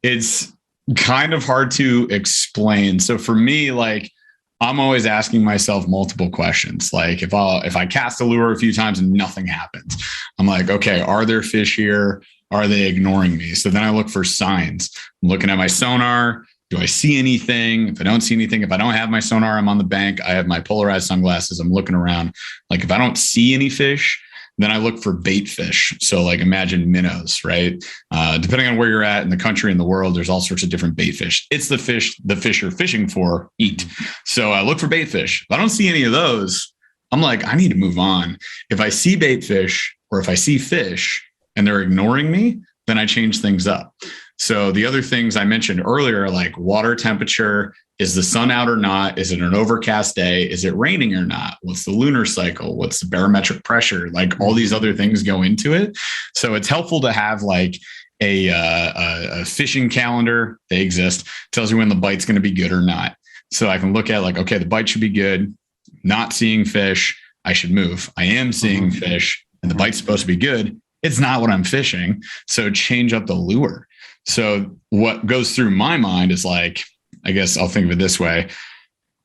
Speaker 2: it's kind of hard to explain. So for me, like, I'm always asking myself multiple questions. Like if I cast a lure a few times and nothing happens, I'm like, okay, are there fish here? Are they ignoring me? So then I look for signs. I'm looking at my sonar. Do I see anything? If I don't see anything, if I don't have my sonar, I'm on the bank. I have my polarized sunglasses. I'm looking around. Like if I don't see any fish, then I look for bait fish. So like imagine minnows, right? Depending on where you're at in the country and the world, there's all sorts of different bait fish. It's the fish are fishing for eat. So I look for bait fish. If I don't see any of those, I'm like, I need to move on. If I see bait fish or if I see fish and they're ignoring me, then I change things up. So the other things I mentioned earlier, like water temperature, is the sun out or not? Is it an overcast day? Is it raining or not? What's the lunar cycle? What's the barometric pressure? Like all these other things go into it. So it's helpful to have like a fishing calendar. They exist. Tells you when the bite's going to be good or not. So I can look at like, okay, the bite should be good. Not seeing fish, I should move. I am seeing fish and the bite's supposed to be good. It's not what I'm fishing. So change up the lure. So what goes through my mind is like, I guess I'll think of it this way.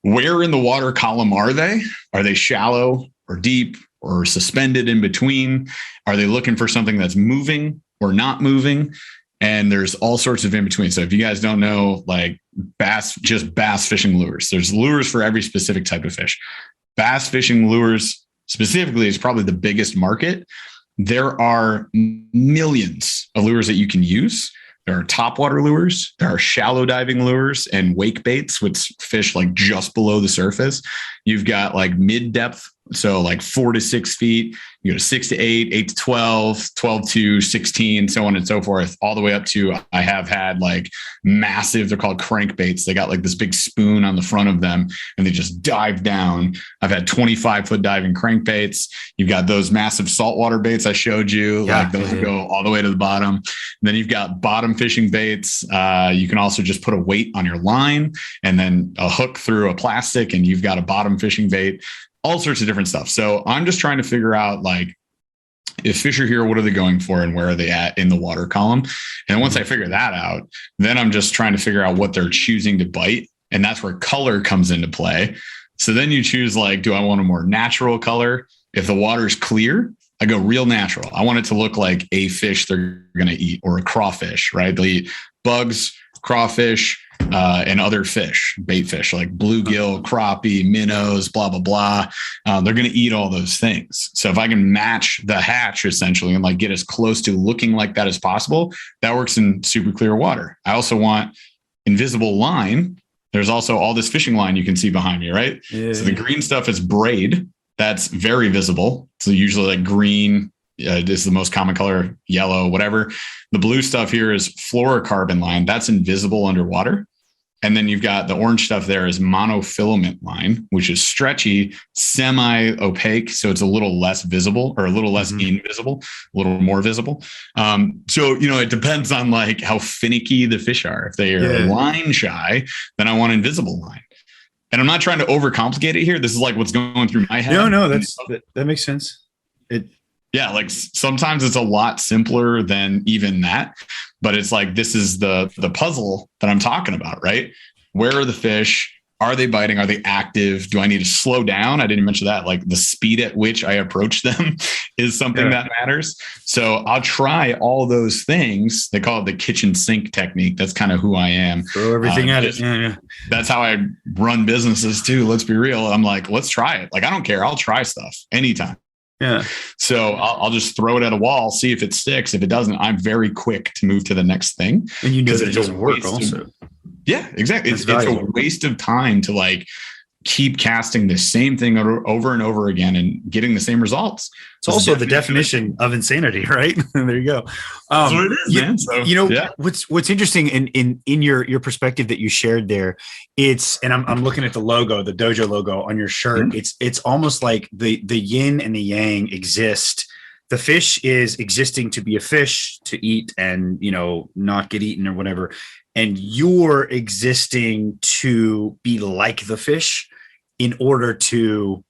Speaker 2: Where in the water column are they? Are they shallow or deep or suspended in between? Are they looking for something that's moving or not moving? And there's all sorts of in between. So if you guys don't know, like bass fishing lures, there's lures for every specific type of fish. Bass fishing lures specifically is probably the biggest market. There are millions of lures that you can use. There are topwater lures, there are shallow diving lures and wake baits, which fish like just below the surface. You've got like mid-depth So like 4 to 6 feet, you go to 6 to 8, 8 to 12, 12 to 16, so on and so forth, all the way up to, I have had like massive, they're called crankbaits. They got like this big spoon on the front of them and they just dive down. I've had 25-foot diving crankbaits. You've got those massive saltwater baits I showed you, like those go all the way to the bottom. And then you've got bottom fishing baits. You can also just put a weight on your line and then a hook through a plastic and you've got a bottom fishing bait. All sorts of different stuff. So I'm just trying to figure out, like, if fish are here, what are they going for and where are they at in the water column? And once I figure that out, then I'm just trying to figure out what they're choosing to bite. And that's where color comes into play. So then you choose, like, do I want a more natural color? If the water's clear, I go real natural. I want it to look like a fish they're going to eat, or a crawfish, right? They'll eat bugs, crawfish, and other fish, bait fish like bluegill, crappie, minnows, blah, blah, blah. They're going to eat all those things. So if I can match the hatch essentially and like get as close to looking like that as possible, that works in super clear water. I also want invisible line. There's also all this fishing line you can see behind me, right? Yeah. So the green stuff is braid. That's very visible. So usually like green, this is the most common color, yellow, whatever. The blue stuff here is fluorocarbon line. That's invisible underwater. And then you've got the orange stuff there is monofilament line, which is stretchy, semi-opaque. So it's a little less visible, or a little less invisible, a little more visible. So, it depends on like how finicky the fish are. If they are line shy, then I want invisible line. And I'm not trying to overcomplicate it here. This is like what's going through my head.
Speaker 1: No, that makes sense.
Speaker 2: Yeah, like sometimes it's a lot simpler than even that, but it's like, this is the puzzle that I'm talking about, right? Where are the fish? Are they biting? Are they active? Do I need to slow down? I didn't mention that. Like the speed at which I approach them is something that matters. So I'll try all those things. They call it the kitchen sink technique. That's kind of who I am.
Speaker 1: Throw everything at it. Yeah.
Speaker 2: That's how I run businesses too. Let's be real. I'm like, let's try it. Like, I don't care. I'll try stuff anytime.
Speaker 1: Yeah.
Speaker 2: So I'll just throw it at a wall, see if it sticks. If it doesn't, I'm very quick to move to the next thing.
Speaker 1: And you know that it doesn't work also.
Speaker 2: Yeah, exactly. It's a waste of time to like keep casting the same thing over and over again and getting the same results.
Speaker 1: It's also the definition of insanity, right? There you go.
Speaker 2: That's what it is, man. So,
Speaker 1: what's interesting in your perspective that you shared there, and I'm looking at the logo, the Dojo logo on your shirt. Mm-hmm. It's almost like the yin and the yang exist. The fish is existing to be a fish, to eat and, not get eaten or whatever. And you're existing to be like the fish in order to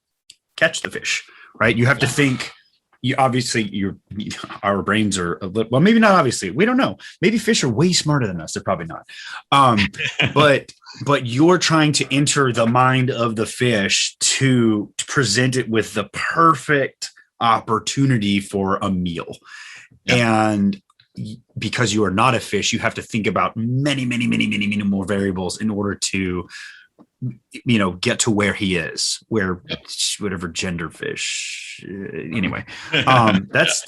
Speaker 1: catch the fish, right? You have to think. Our brains are a little, well, maybe not obviously. We don't know. Maybe fish are way smarter than us. They're probably not. But you're trying to enter the mind of the fish to present it with the perfect opportunity for a meal. Yeah. And because you are not a fish, you have to think about many more variables in order to, get to where he is, whatever gender fish. Anyway, that's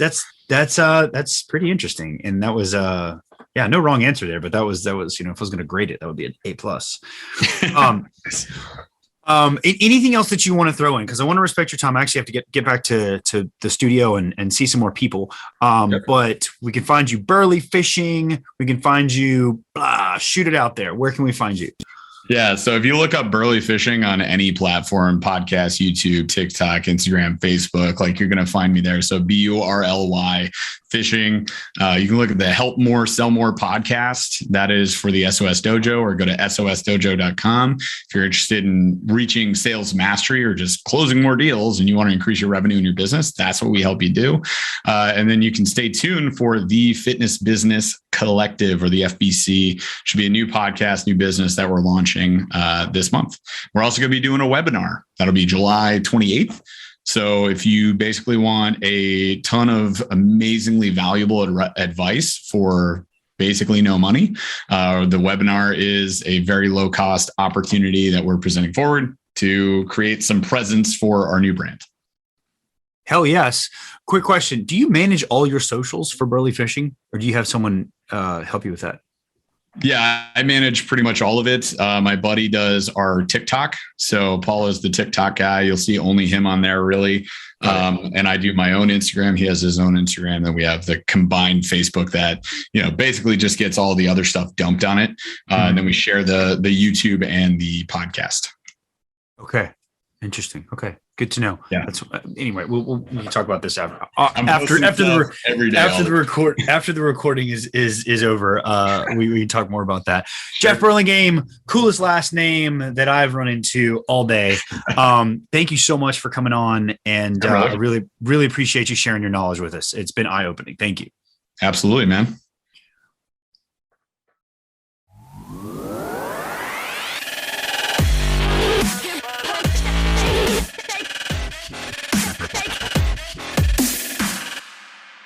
Speaker 1: pretty interesting. And that was, no wrong answer there, but that was, if I was going to grade it, that would be an A+. Anything else that you want to throw in? Because I want to respect your time. I actually have to get back to the studio and see some more people. But we can find you Burly Fishing. We can find you, shoot it out there. Where can we find you?
Speaker 2: Yeah. So if you look up Burly Fishing on any platform, podcast, YouTube, TikTok, Instagram, Facebook, like you're going to find me there. So BURLY Fishing. You can look at the Help More, Sell More podcast. That is for the SOS Dojo, or go to sosdojo.com. If you're interested in reaching sales mastery or just closing more deals and you want to increase your revenue in your business, that's what we help you do. And then you can stay tuned for the Fitness Business Collective, or the FBC. Should be a new podcast, new business that we're launching this month. We're also going to be doing a webinar. That'll be July 28th. So if you basically want a ton of amazingly valuable advice for basically no money, the webinar is a very low cost opportunity that we're presenting forward to create some presence for our new brand.
Speaker 1: Hell yes. Quick question. Do you manage all your socials for Burly Fishing, or do you have someone help you with that?
Speaker 2: Yeah, I manage pretty much all of it. My buddy does our TikTok. So Paul is the TikTok guy. You'll see only him on there, really. And I do my own Instagram. He has his own Instagram. Then we have the combined Facebook that, basically just gets all the other stuff dumped on it. And then we share the YouTube and the podcast.
Speaker 1: Okay. Interesting. Okay. Good to know.
Speaker 2: Yeah.
Speaker 1: Anyway, we can talk about this after the recording is over. We can talk more about that. Sure. Jeff Burlingame, coolest last name that I've run into all day. Thank you so much for coming on, and I really, really appreciate you sharing your knowledge with us. It's been eye-opening. Thank you.
Speaker 2: Absolutely, man.